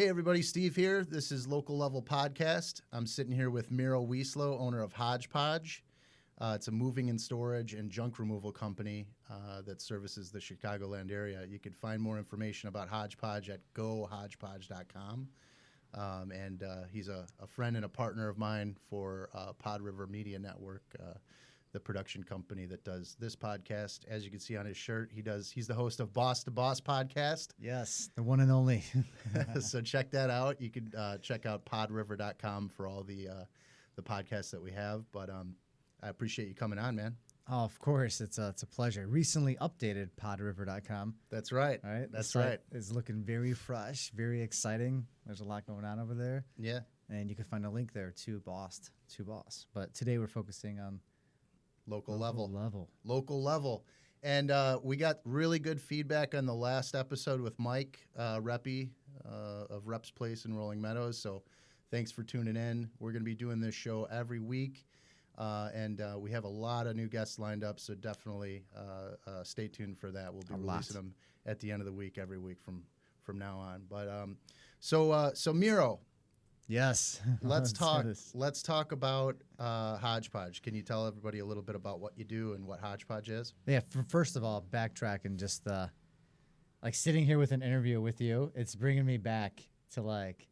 Hey everybody, Steve here. This is Local Level Podcast. I'm sitting here with Miro Wcislo, owner of HodgePodge. It's a moving and storage and junk removal company that services the Chicagoland area. You can find more information about HodgePodge at gohodgepodge.com. And he's a friend and a partner of mine for PodRiver Media Network, the production company that does this podcast. As you can see on his shirt, he's the host of Boss to Boss podcast. Yes, the one and only. So check that out. You can check out podriver.com for all the podcasts that we have. But I appreciate you coming on, man. Oh, of course. It's a pleasure. Recently updated podriver.com. That's right. All right. That's right. It's looking very fresh, very exciting. There's a lot going on over there. Yeah. And you can find a link there to Boss. But today we're focusing on Local level. And we got really good feedback on the last episode with Mike Reppy of Rep's Place in Rolling Meadows. So thanks for tuning in. We're going to be doing this show every week. And we have a lot of new guests lined up, so definitely stay tuned for that. We'll be releasing them at the end of the week, every week from now on. But so Miro, yes, let's talk about HodgePodge. Can you tell everybody a little bit about what you do and what HodgePodge is? Yeah. First of all, backtrack and just like sitting here with an interview with you, it's bringing me back to like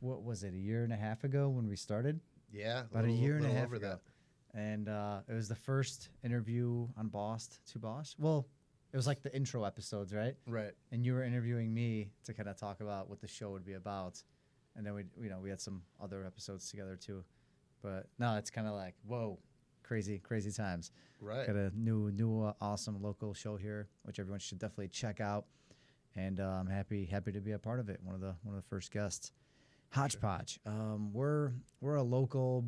what was it, a year and a half ago when we started? Yeah, about a year and a half ago. That. And it was the first interview on Boss to Boss. Well, it was like the intro episodes, right? Right. And you were interviewing me to kind of talk about what the show would be about. And then we had some other episodes together too. But no, it's kind of like, whoa, crazy times. Right. Got a new awesome local show here, which everyone should definitely check out. And I'm happy to be a part of it. One of the first guests. HodgePodge. We're a local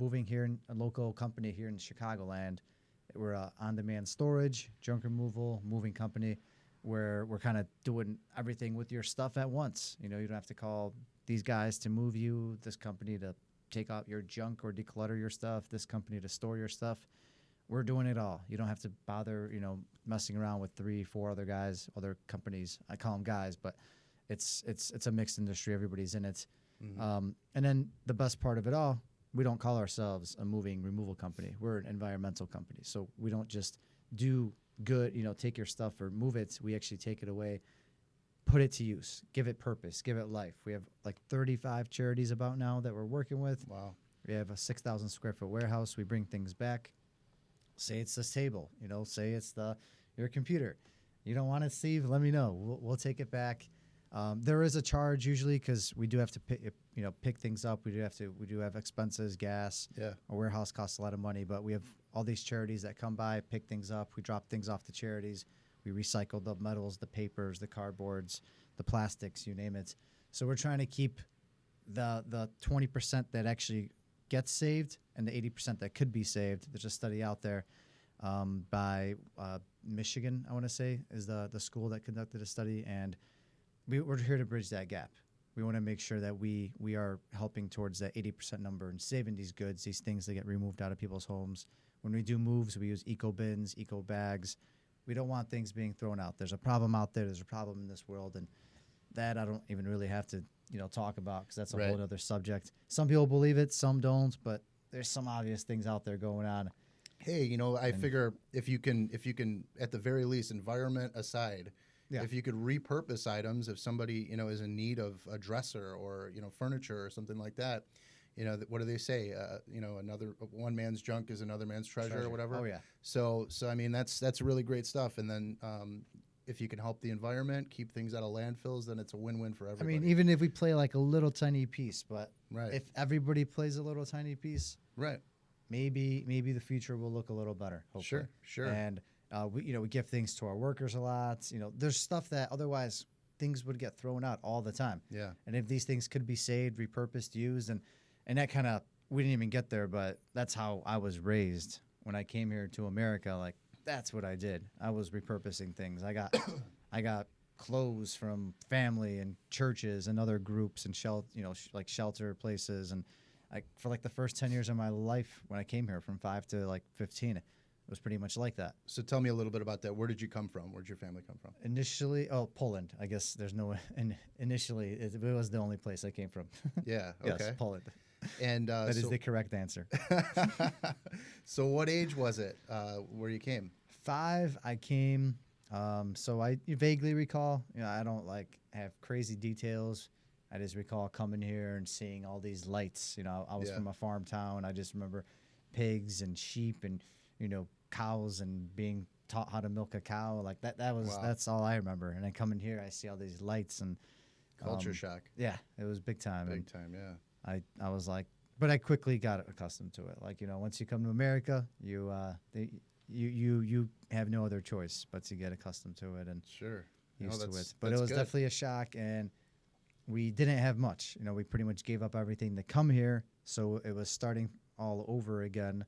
local company here in Chicagoland. We're a on-demand storage, junk removal, moving company, where we're kind of doing everything with your stuff at once. You don't have to call these guys to move you, this company to take out your junk or declutter your stuff, this company to store your stuff. We're doing it all. You don't have to bother, messing around with 3-4 other guys, other companies. I call them guys, but it's a mixed industry. Everybody's in it. Mm-hmm. And then the best part of it all, we don't call ourselves a moving removal company. We're an environmental company. So we don't just do good, take your stuff or move it. We actually take it away, put it to use, give it purpose, give it life. We have like 35 charities about now that we're working with. Wow. We have a 6,000 square foot warehouse. We bring things back. Say it's this table, say it's your computer. You don't want it, Steve? Let me know. We'll take it back. There is a charge usually because we do have to pick things up. We do have expenses, gas. Yeah. Our warehouse costs a lot of money, but we have all these charities that come by, pick things up. We drop things off to charities. We recycle the metals, the papers, the cardboards, the plastics, you name it. So we're trying to keep the 20% that actually gets saved and the 80% that could be saved. There's a study out there by Michigan, I want to say, is the school that conducted a study, and we're here to bridge that gap. We want to make sure that we are helping towards that 80% number and saving these goods, these things that get removed out of people's homes. When we do moves, we use eco bins, eco bags. We don't want things being thrown out. There's a problem out there. There's a problem in this world, and that I don't even really have to talk about because that's a whole other subject. Some people believe it, some don't, but there's some obvious things out there going on. Hey, I figure if you can at the very least, environment aside. Yeah. If you could repurpose items, if somebody, is in need of a dresser or, furniture or something like that, what do they say? Another one man's junk is another man's treasure or whatever. Oh, yeah. So I mean, that's really great stuff. And then if you can help the environment, keep things out of landfills, then it's a win-win for everybody. I mean, even if we play like a little tiny piece, but right. If everybody plays a little tiny piece, right, maybe the future will look a little better, hopefully. Sure. And we give things to our workers a lot. There's stuff that otherwise things would get thrown out all the time. Yeah. And if these things could be saved, repurposed, used, and that kind of, we didn't even get there, but that's how I was raised when I came here to America. Like, that's what I did. I was repurposing things. I got clothes from family and churches and other groups and shelter places. And for like the first 10 years of my life when I came here from 5 to like 15, was pretty much like that. So tell me a little bit about that. Where did you come from? Where'd your family come from? Initially, Poland. I guess there's no. And initially, it was the only place I came from. Yeah. Yes, Okay. Poland. And That is the correct answer. So what age was it where you came? 5. I came. So I vaguely recall. I don't have crazy details. I just recall coming here and seeing all these lights. I was from a farm town. I just remember pigs and sheep and cows and being taught how to milk a cow. Like that's all I remember. And then coming here, I see all these lights and Culture shock. Yeah, it was big time. Big time. Yeah. I was like, but I quickly got accustomed to it. Once you come to America, you have no other choice but to get accustomed to it and Sure. used to it. But it was definitely a shock, and we didn't have much. We pretty much gave up everything to come here, so it was starting all over again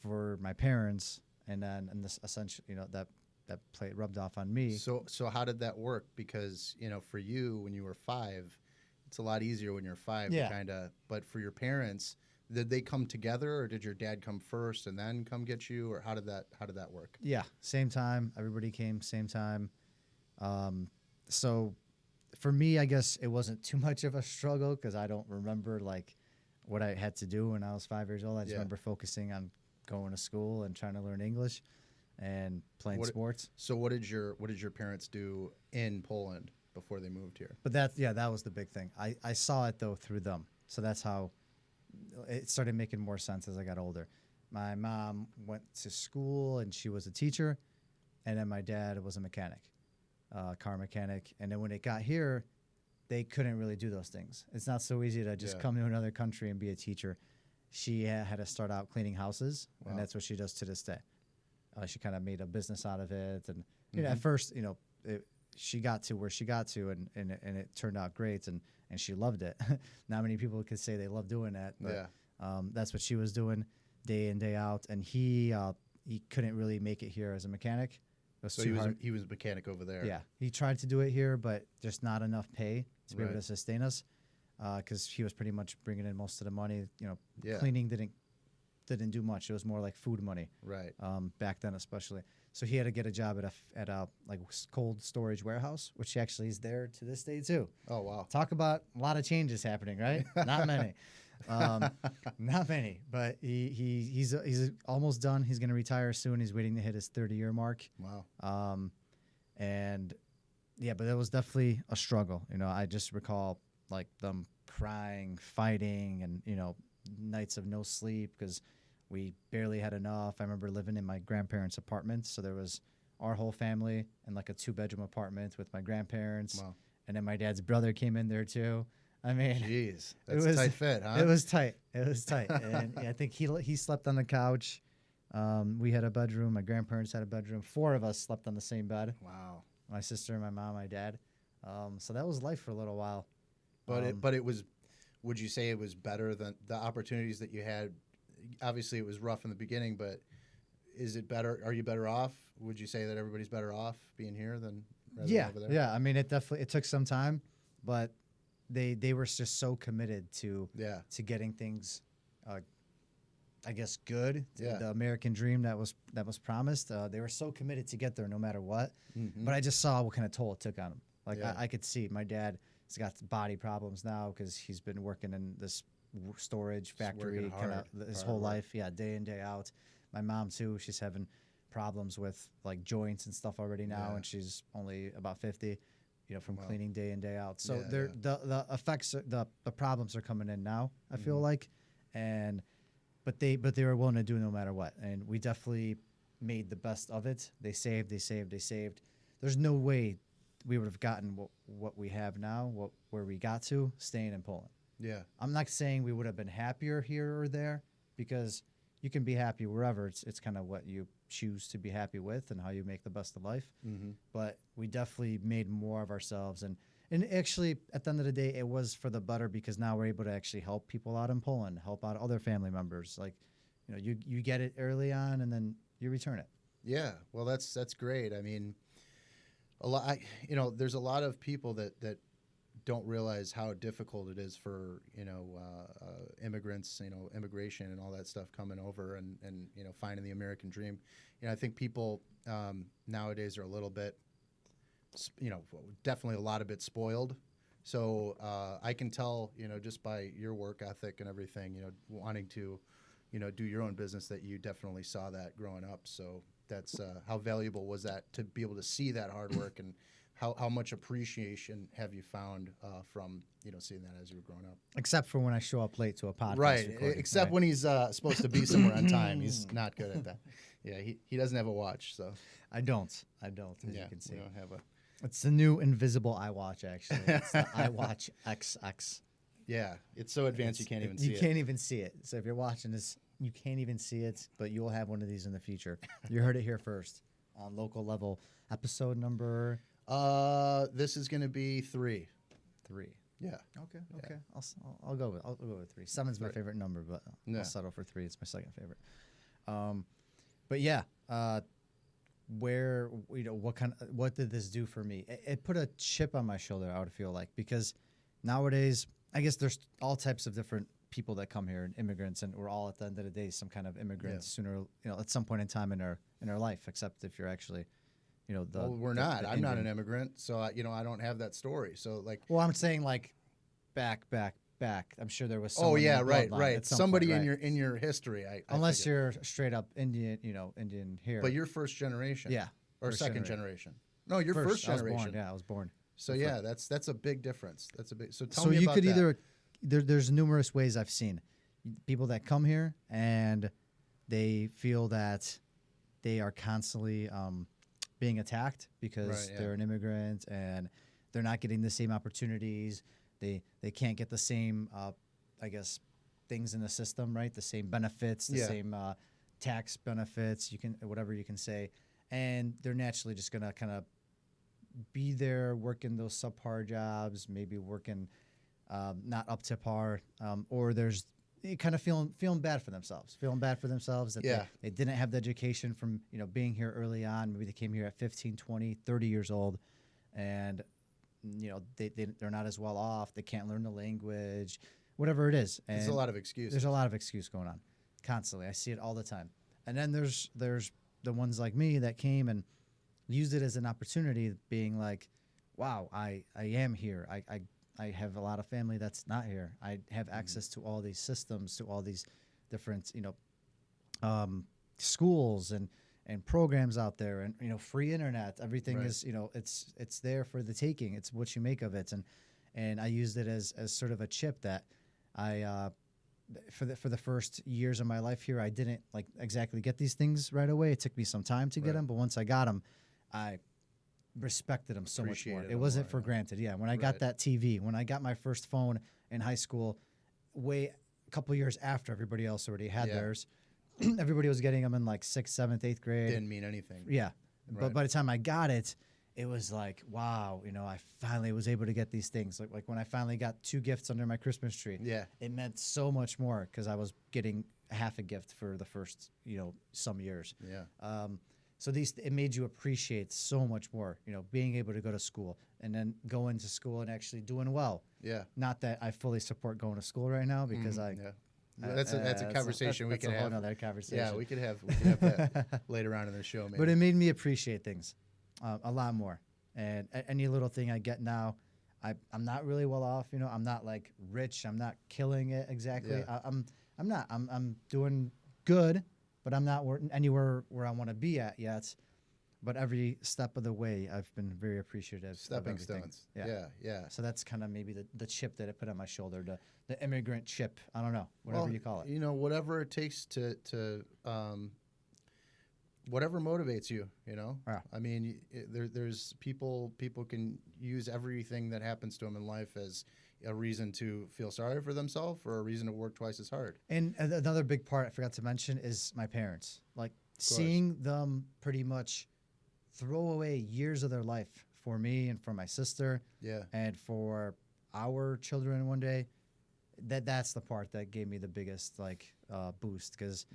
for my parents, and this essentially, that rubbed off on me. So how did that work? Because for you when you were 5, it's a lot easier when you're 5. Yeah. But for your parents, did they come together, or did your dad come first and then come get you, or how did that work? Yeah, same time. Everybody came same time. So for me, I guess it wasn't too much of a struggle because I don't remember what I had to do when I was 5 years old. I just remember focusing on going to school and trying to learn English and playing sports. So what did your parents do in Poland before they moved here? But that was the big thing. I saw it though through them. So that's how it started making more sense as I got older. My mom went to school and she was a teacher, and then my dad was a mechanic, car mechanic. And then when it got here, they couldn't really do those things. It's not so easy to just come to another country and be a teacher. She had to start out cleaning houses, and that's what she does to this day. She kind of made a business out of it, and at first, she got to where she got to, and it turned out great, and she loved it. Not many people could say they love doing that, but that's what she was doing day in, day out. And he couldn't really make it here as a mechanic. It was too hard. He was a mechanic over there. Yeah, he tried to do it here, but just not enough pay to be able to sustain us, because he was pretty much bringing in most of the money. Cleaning didn't do much. It was more like food money, right? Back then, especially. So he had to get a job at a cold storage warehouse, which actually is there to this day too. Oh wow! Talk about a lot of changes happening, right? Not many, not many. But he's almost done. He's going to retire soon. He's waiting to hit his 30-year mark. Wow. And yeah, but it was definitely a struggle. I just recall them crying, fighting, and nights of no sleep because we barely had enough. I remember living in my grandparents' apartment. So there was our whole family in a 2-bedroom apartment with my grandparents. Wow. And then my dad's brother came in there too. I mean, jeez, that's a tight fit, huh? It was tight. And I think he slept on the couch. We had a bedroom. My grandparents had a bedroom. 4 of us slept on the same bed. Wow. My sister, my mom, my dad. So that was life for a little while. But it was, would you say it was better than the opportunities that you had? Obviously, it was rough in the beginning, but is it better? Are you better off? Would you say that everybody's better off being here than over there? Yeah. I mean, it took some time, but they were just so committed to getting things, I guess, good. The American dream that was promised. They were so committed to get there no matter what. Mm-hmm. But I just saw what kind of toll it took on them. I could see my dad has got body problems now because he's been working in this storage factory kind of his whole life, day in, day out. My mom too, she's having problems with joints and stuff already now, and she's only about 50, from cleaning day in, day out. So the effects, the problems are coming in now, I feel like, but they were willing to do it no matter what, and we definitely made the best of it. They saved. There's no way we would have gotten what we have now, where we got to, staying in Poland. Yeah. I'm not saying we would have been happier here or there, because you can be happy wherever. It's kind of what you choose to be happy with and how you make the best of life. Mm-hmm. But we definitely made more of ourselves. And actually, at the end of the day, it was for the better, because now we're able to actually help people out in Poland, help out other family members. You get it early on and then you return it. Yeah. Well, that's great. I mean, there's a lot of people that don't realize how difficult it is for immigrants, immigration and all that stuff coming over and finding the American dream. I think people nowadays are a little bit, definitely a lot of bit spoiled. So I can tell, just by your work ethic and everything, wanting to, do your own business, that you definitely saw that growing up. So that's how valuable was that to be able to see that hard work, and how much appreciation have you found from seeing that as you were growing up? Except for when I show up late to a podcast Right. recording, Except right? when he's supposed to be somewhere on time. He's not good at that. Yeah, he doesn't have a watch, so I don't, as you can see. We don't have a. It's the new invisible iWatch, actually. It's the iWatch XX. Yeah, it's so advanced you can't even see it. You can't even see it. So if you're watching this, you can't even see it, but you will have one of these in the future. You heard it here first on local level. Episode number? This is going to be 3. 3. Yeah. Okay. I'll go with 3. 7's my favorite number, but I'll settle for 3. It's my second favorite. But yeah, what did this do for me? It put a chip on my shoulder, I would feel like, because nowadays, I guess there's all types of different people that come here and immigrants, and we're all at the end of the day some kind of immigrants sooner, at some point in time in our life, except if you're actually, well, we're not. I'm not an immigrant, so I don't have that story. So well, I'm saying like back. I'm sure there was. Oh yeah, in the right. Somebody point, right. in your history. Unless you're straight up Indian, Indian here. But you're first generation. Yeah. Or second generation. No, you're first generation. I was born. So yeah, that's a big difference. That's a big. So tell me about that. So you could either there's numerous ways I've seen people that come here and they feel that they are constantly being attacked because they're an immigrant and they're not getting the same opportunities. They can't get the same, I guess, things in the system, right? The same benefits, the same tax benefits, whatever you can say. And they're naturally just going to kind of be there working those subpar jobs, maybe working not up to par, or there's kind of feeling bad for themselves, that they didn't have the education from, being here early on. Maybe they came here at 15, 20, 30 years old, and they're not as well off. They can't learn the language, whatever it is. And there's a lot of excuses. There's a lot of excuse going on constantly. I see it all the time. And then there's the ones like me that came and used it as an opportunity, being like, wow, I am here. I have a lot of family that's not here. I have access to all these systems, to all these different, schools and programs out there, and free internet. Everything is, it's there for the taking. It's what you make of it, and I used it as sort of a chip that I for the first years of my life here, I didn't exactly get these things right away. It took me some time to get them, but once I got them, I respected them so much more. It wasn't for granted. Yeah, when I got that TV, when I got my first phone in high school, a couple years after everybody else already had theirs. Everybody was getting them in 6th, 7th, 8th grade. Didn't mean anything. Yeah. But by the time I got it, it was like, wow, I finally was able to get these things. Like when I finally got 2 gifts under my Christmas tree. Yeah. It meant so much more because I was getting half a gift for the first, some years. Yeah. So it made you appreciate so much more, being able to go to school and then going to school and actually doing well. Yeah. Not that I fully support going to school right now because that's a conversation we could have. That's a whole other conversation. Yeah, we could have that later on in the show. Maybe. But it made me appreciate things a lot more. And any little thing I get now, I'm not really well off. I'm not rich. I'm not killing it exactly. Yeah. I'm not. I'm doing good, but I'm not anywhere where I want to be at yet. But every step of the way, I've been very appreciative. Stepping stones. Yeah. So that's kind of maybe the chip that I put on my shoulder, the immigrant chip. I don't know, whatever you call it. Whatever it takes to whatever motivates you. Yeah. I mean, there's people can use everything that happens to them in life as a reason to feel sorry for themselves or a reason to work twice as hard. And another big part I forgot to mention is my parents. Seeing them pretty much throw away years of their life for me and for my sister, and for our children one day. That's the part that gave me the biggest boost because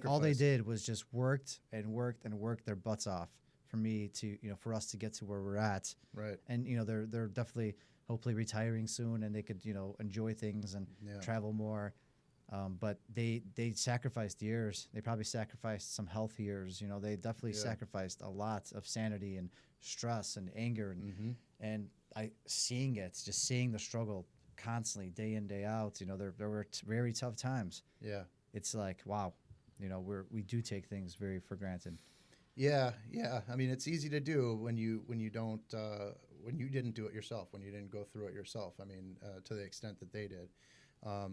all they did was just worked and worked and worked their butts off for me to, for us to get to where we're at. Right. And, they're definitely hopefully retiring soon, and they could, enjoy things and travel more. But they sacrificed years. They probably sacrificed some health years. They definitely sacrificed a lot of sanity and stress and anger. And seeing the struggle constantly, day in, day out, there were very tough times. Yeah. It's like, wow, we do take things very for granted. Yeah. I mean, it's easy to do when you don't when you didn't do it yourself, when you didn't go through it yourself. I mean, to the extent that they did.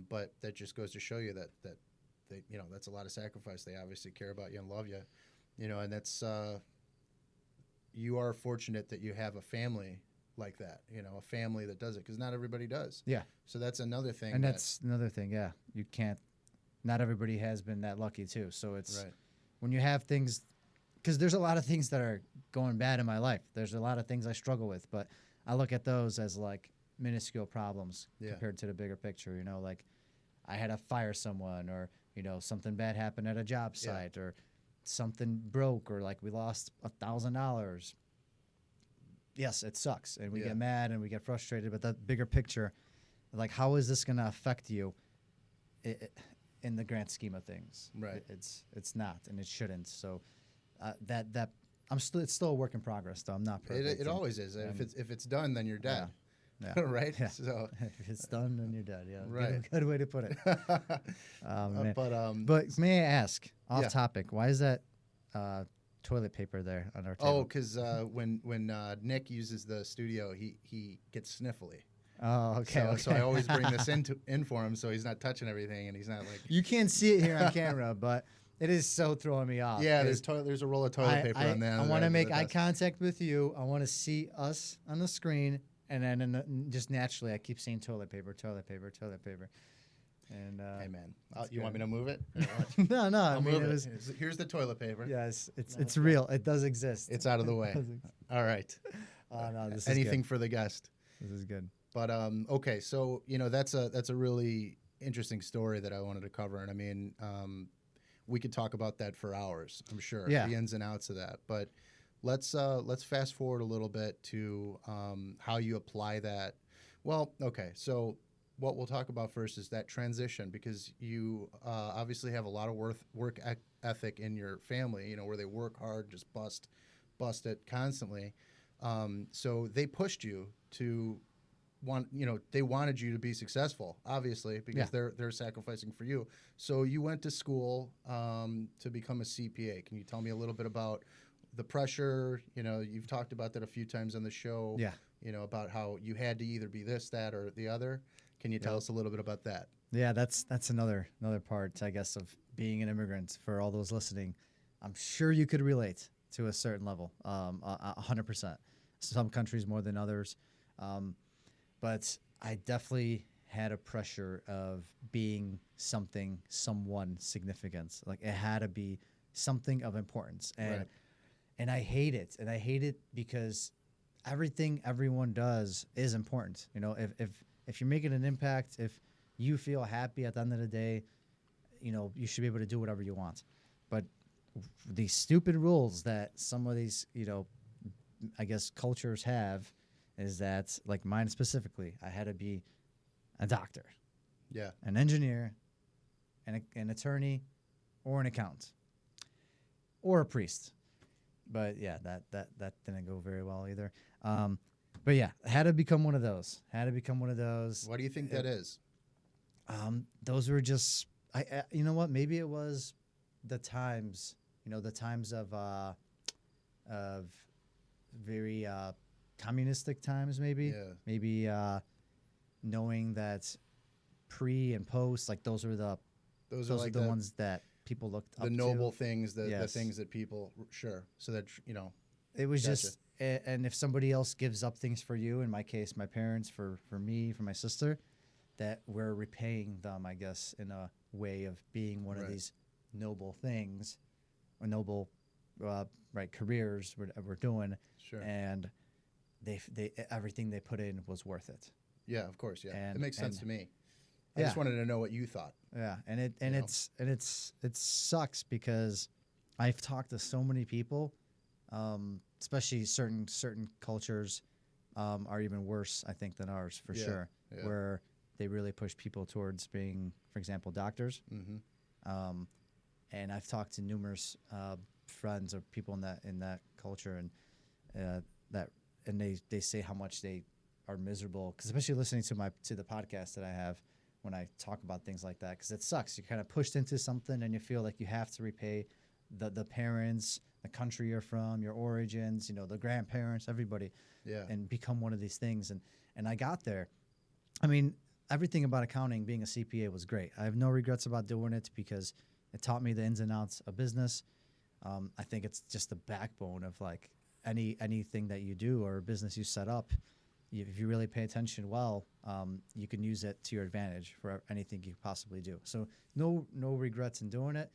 But that just goes to show you that they, that's a lot of sacrifice. They obviously care about you and love you, and that's you are fortunate that you have a family like that, a family that does it, because not everybody does. Yeah. So that's another thing. And that's another thing. Yeah. You can't, not everybody has been that lucky too. So it's when you have things, because there's a lot of things that are going bad in my life. There's a lot of things I struggle with, but I look at those as like minuscule problems compared to the bigger picture. Like I had to fire someone, or something bad happened at a job site, or something broke, or like we lost $1,000. Yes, it sucks, and we get mad and we get frustrated. But that bigger picture, like how is this going to affect you in the grand scheme of things? Right. It's not, and it shouldn't. So that it's still a work in progress, though. I'm not perfect. It always is. If it's done, then you're dead. Yeah. Right. Yeah. So if it's done, then you're dead. Yeah. Right. Good way to put it. But may I ask, off topic, why is that toilet paper there on our table? Oh, because when Nick uses the studio, he gets sniffly. Oh, okay. So I always bring this in for him, so he's not touching everything, and he's not like. You can't see it here on camera, but it is so throwing me off. Yeah, there's a roll of toilet paper on there. I want to make eye contact with you. I want to see us on the screen, and then just naturally, I keep saying toilet paper. And hey man, you want me to move it? No. I'll move it. Here's the toilet paper. Yes, it's real. It does exist. It's out of the way. All right. No, this is anything good. for the guest. This is good. But okay, so that's a really interesting story that I wanted to cover, and I mean, we could talk about that for hours. I'm sure. Yeah. The ins and outs of that, but let's fast forward a little bit to how you apply that. Well, okay, so what we'll talk about first is that transition, because you obviously have a lot of work ethic in your family, where they work hard, just bust it constantly. So they pushed you to they wanted you to be successful, obviously, because they're sacrificing for you. So you went to school to become a CPA. Can you tell me a little bit about the pressure? You've talked about that a few times on the show. Yeah. About how you had to either be this, that, or the other. Can you tell us a little bit about that? Yeah, that's another part, I guess, of being an immigrant. For all those listening, I'm sure you could relate to a certain level, 100%. Some countries more than others, but I definitely had a pressure of being someone significant. Like it had to be something of importance, and I hate it, because everything everyone does is important. If you're making an impact, if you feel happy at the end of the day, you should be able to do whatever you want. But these stupid rules that some of these, I guess cultures have, is that, like mine specifically, I had to be a doctor, an engineer, an attorney, or an accountant, or a priest. But yeah, that didn't go very well either. But yeah, had to become one of those. Why do you think that is? Those were just, you know what? Maybe it was the times, the times of very communistic times, maybe. Yeah. Maybe knowing that pre and post, like those are the ones that people looked up to. The noble things, the things that people, sure. So that, it was gotcha. just, and if somebody else gives up things for you, in my case, my parents, for me, for my sister, that we're repaying them, I guess, in a way of being one of these noble things, or noble, careers we're doing. Sure. And they everything they put in was worth it. Yeah, of course. Yeah, And- it makes sense and- to me. I just wanted to know what you thought. Yeah, and it sucks because I've talked to so many people Especially certain cultures are even worse, I think, than ours for sure. Yeah. Where they really push people towards being, for example, doctors. And I've talked to numerous friends or people in that culture, and they say how much they are miserable. Because especially listening to the podcast that I have, when I talk about things like that, because it sucks. You're kind of pushed into something, and you feel like you have to repay the parents, the country you're from, your origins, the grandparents, everybody, and become one of these things. And I got there. I mean, everything about accounting, being a CPA, was great. I have no regrets about doing it because it taught me the ins and outs of business. I think it's just the backbone of like anything that you do or a business you set up. If you really pay attention well, you can use it to your advantage for anything you possibly do. So no regrets in doing it,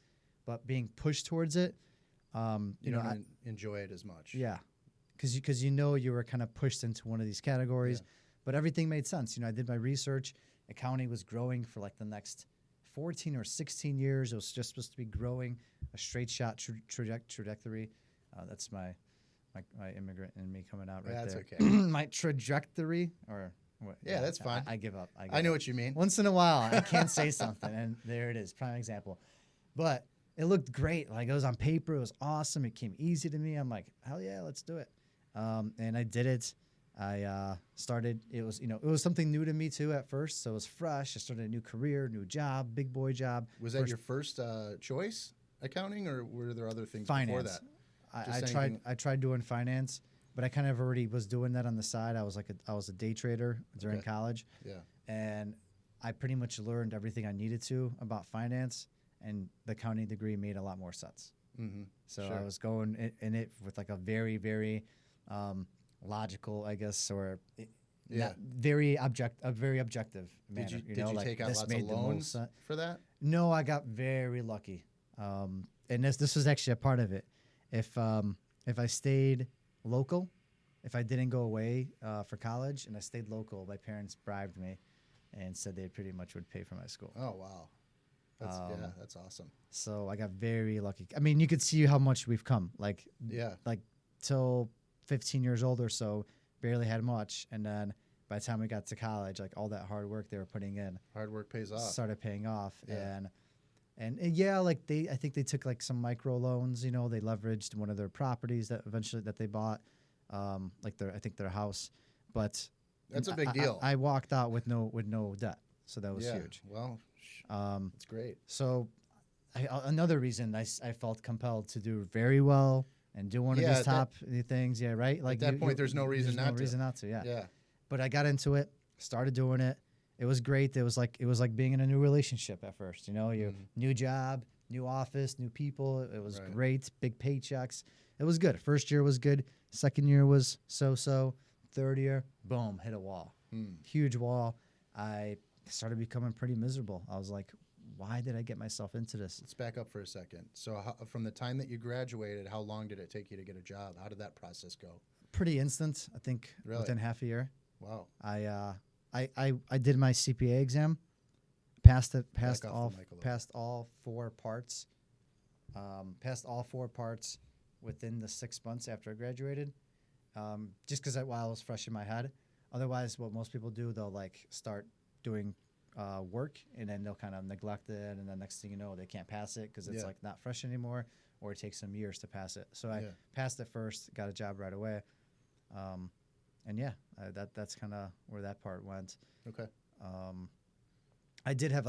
but being pushed towards it, you don't enjoy it as much. Yeah, because you were kind of pushed into one of these categories, but everything made sense. I did my research. Accounting was growing for like the next 14 or 16 years. It was just supposed to be growing, a straight shot trajectory. That's my immigrant in me coming out right that's there. Okay. My trajectory, or what? Yeah, that's fine. I give up. I know what you mean. Once in a while, I can't say something, and there it is, prime example. But it looked great. Like, it was on paper. It was awesome. It came easy to me. I'm like, hell yeah, let's do it. And I did it. I started. It was it was something new to me too at first, so it was fresh. I started a new career, new job, big boy job. Was that your first choice, accounting, or were there other things finance. before that? I tried doing finance, but I kind of already was doing that on the side. I was a day trader during college. Yeah. And I pretty much learned everything I needed to about finance, and the accounting degree made a lot more sense. Mm-hmm. So I was going in it with like a very, very logical, I guess, or very objective manner. Did you take out lots of loans for that? No, I got very lucky. And this was actually a part of it. If I stayed local, if I didn't go away for college and I stayed local, my parents bribed me and said they pretty much would pay for my school. Oh, wow. That's awesome. So I got very lucky. I mean, you could see how much we've come. Like till 15 years old or so, barely had much. And then by the time we got to college, like all that hard work they were putting in. Hard work pays off. Started paying off. Yeah. And like I think they took like some micro loans, they leveraged one of their properties that they bought, like their house. But that's a big deal. I walked out with no debt. So that was huge. Well, it's great. So another reason I felt compelled to do very well and do one of these top things. Yeah, right? Like at that point, there's no reason not to. No reason not to, yeah. Yeah. But I got into it, started doing it. It was great. It was like being in a new relationship at first. Your new job, new office, new people. It was great. Big paychecks. It was good. First year was good. Second year was so. Third year, boom, hit a wall. Huge wall. I started becoming pretty miserable. I was like, why did I get myself into this? Let's back up for a second. So from the time that you graduated, how long did it take you to get a job? How did that process go? Pretty instant, I think, within half a year. Wow. I did my CPA exam, passed all four parts within the 6 months after I graduated, just because while I was fresh in my head. Otherwise, what most people do, they'll like start doing work, and then they'll kind of neglect it, and the next thing you know, they can't pass it because it's like not fresh anymore, or it takes some years to pass it. So I passed it first, got a job right away. And that's kind of where that part went. Okay. I did have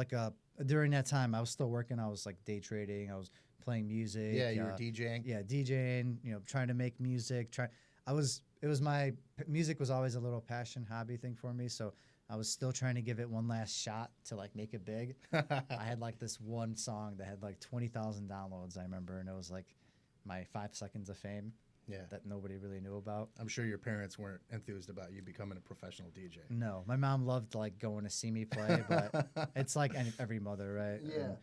during that time, I was still working. I was like day trading. I was playing music. Yeah, you were DJing. Yeah, DJing, trying to make music. Music was always a little passion, hobby thing for me. So I was still trying to give it one last shot to like make it big. I had like this one song that had like 20,000 downloads, I remember. And it was like my 5 seconds of fame. Yeah, that nobody really knew about. I'm sure your parents weren't enthused about you becoming a professional DJ. No, my mom loved like going to see me play, but it's like every mother, right? Yeah.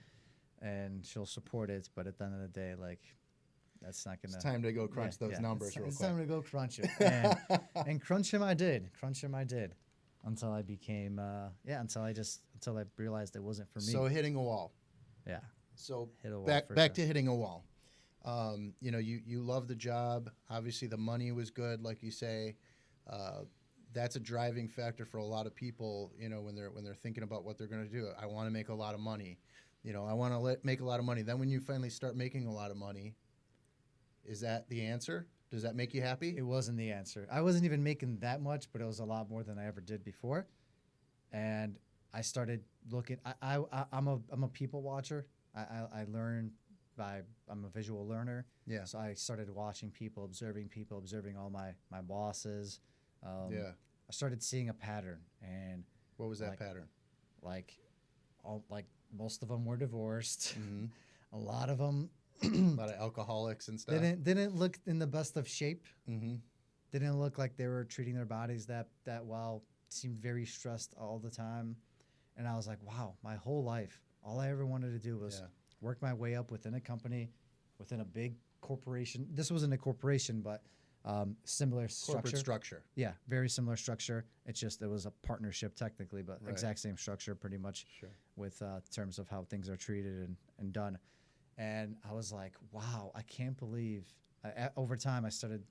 And she'll support it, but at the end of the day, like that's not gonna. It's time to go crunch those numbers real quick. It's time to go crunch it, and crunch them I did. Until I became, until I realized it wasn't for me. So hitting a wall. Yeah. So hit a wall back to hitting a wall. You know, you love the job. Obviously, the money was good, like you say. That's a driving factor for a lot of people. You know, when they're thinking about what they're going to do. I want to make a lot of money. You know, I want to make a lot of money. Then when you finally start making a lot of money, is that the answer? Does that make you happy? It wasn't the answer. I wasn't even making that much, but it was a lot more than I ever did before. And I started looking. I'm a people watcher. I learn I'm a visual learner. Yeah. So I started watching people, observing all my bosses. Yeah. I started seeing a pattern, and What was that pattern? like most of them were divorced. Mm-hmm. A lot of them A lot of alcoholics and stuff. didn't look in the best of shape. Mm-hmm. Didn't look like they were treating their bodies that well. Seemed very stressed all the time, and I was like, wow, my whole life, all I ever wanted to do was work my way up within a company, within a big corporation. This wasn't a corporation, but similar Corporate structure. Yeah, very similar structure. It's just it was a partnership technically, but exact same structure pretty much with terms of how things are treated and done. And I was like, wow, I can't believe. Over time, I started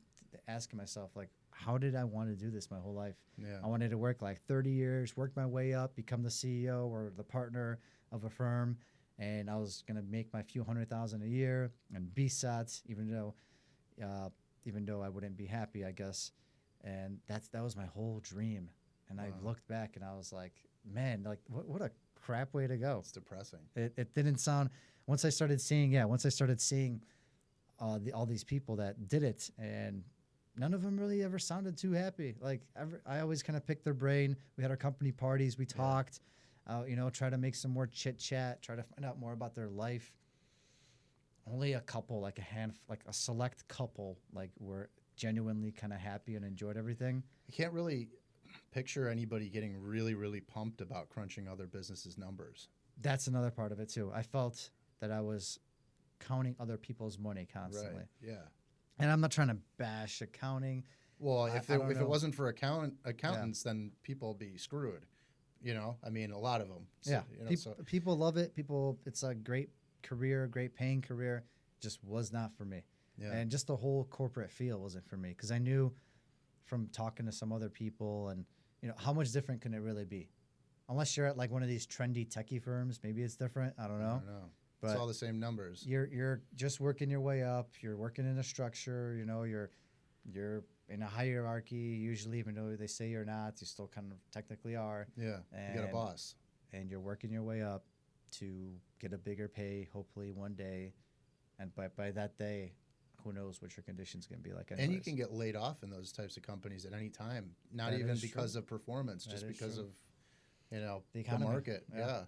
asking myself, like, how did I want to do this my whole life? Yeah. I wanted to work like 30 years, work my way up, become the CEO or the partner of a firm, and I was gonna make my few $100,000 a year and be set, even though I wouldn't be happy, I guess. And that was my whole dream. And I looked back and I was like, man, like what a crap way to go. It's depressing. It didn't sound. Once I started seeing all these people that did it, and none of them really ever sounded too happy. Like I always kind of picked their brain. We had our company parties. We talked, try to make some more chit chat, try to find out more about their life. Only a couple, like a select couple, like were genuinely kind of happy and enjoyed everything. I can't really picture anybody getting really, really pumped about crunching other businesses' numbers. That's another part of it too. I felt that I was counting other people's money constantly. Right. Yeah. And I'm not trying to bash accounting. Well, if it wasn't for accountants, Yeah. then people would be screwed. You know, I mean, a lot of them. So, Yeah, You know, people love it. It's a great career, great paying career. Just was not for me. Yeah. And just the whole corporate feel wasn't for me because I knew from talking to some other people and how much different can it really be? Unless you're at like one of these trendy techie firms, maybe it's different. I don't know. I don't know. But it's all the same numbers. You're just working your way up. You're working in a structure. You're in a hierarchy. Usually, even though they say you're not, you still kind of technically are. Yeah. You got a boss. And you're working your way up to get a bigger pay, hopefully one day. And by that day, who knows what your condition's going to be like. Anyways. And you can get laid off in those types of companies at any time. Not That even is because true. of performance, That just is because true. of the economy. market. Yeah.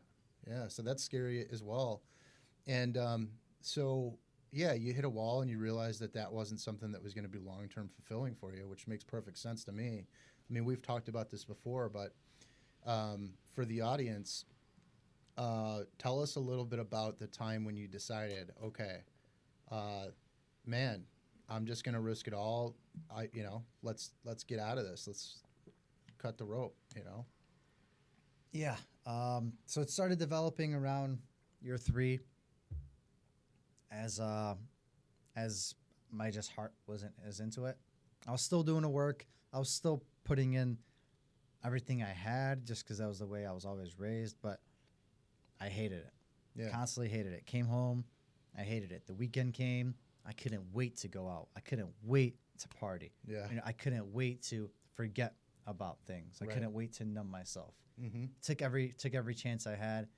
Yeah. So that's scary as well. And you hit a wall and you realized that wasn't something that was going to be long-term fulfilling for you, which makes perfect sense to me. I mean, we've talked about this before, but for the audience, tell us a little bit about the time when you decided, okay, man, I'm just going to risk it all. Let's get out of this. Let's cut the rope, Yeah. So it started developing around year 3 as my just heart wasn't as into it. I was still doing the work. I was still putting in everything I had just because that was the way I was always raised, but I hated it. Yeah. Constantly hated it. Came home, I hated it. The weekend came, I couldn't wait to go out. I couldn't wait to party. Yeah. I couldn't wait to forget about things. I Right. couldn't wait to numb myself. Mm-hmm. Took every chance I had.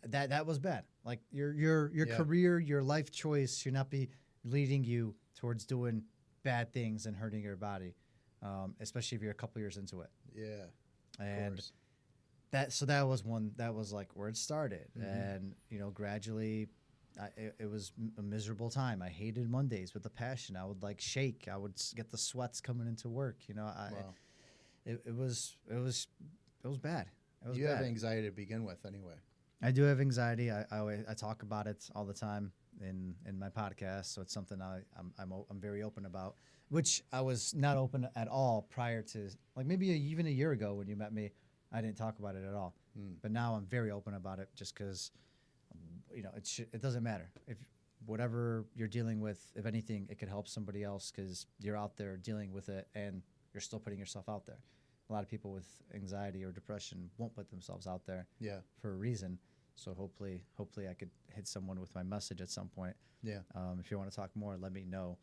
That was bad. Like your career, your life choice should not be leading you towards doing bad things and hurting your body, especially if you're a couple years into it. Yeah. And course. that was one that was like where it started. Mhm. And gradually, it was a miserable time. I hated Mondays with a passion. I would like shake. I would get the sweats coming into work. Wow. It was bad. It was You bad. have anxiety to begin with anyway. I do have anxiety. I talk about it all the time in my podcast, so it's something I'm very open about, which I was not open at all prior to, like maybe even a year ago when you met me. I didn't talk about it at all, but now I'm very open about it just because it doesn't matter whatever you're dealing with, if anything, it could help somebody else because you're out there dealing with it and you're still putting yourself out there. A lot of people with anxiety or depression won't put themselves out there for a reason. So hopefully I could hit someone with my message at some point. Yeah. If you want to talk more, let me know.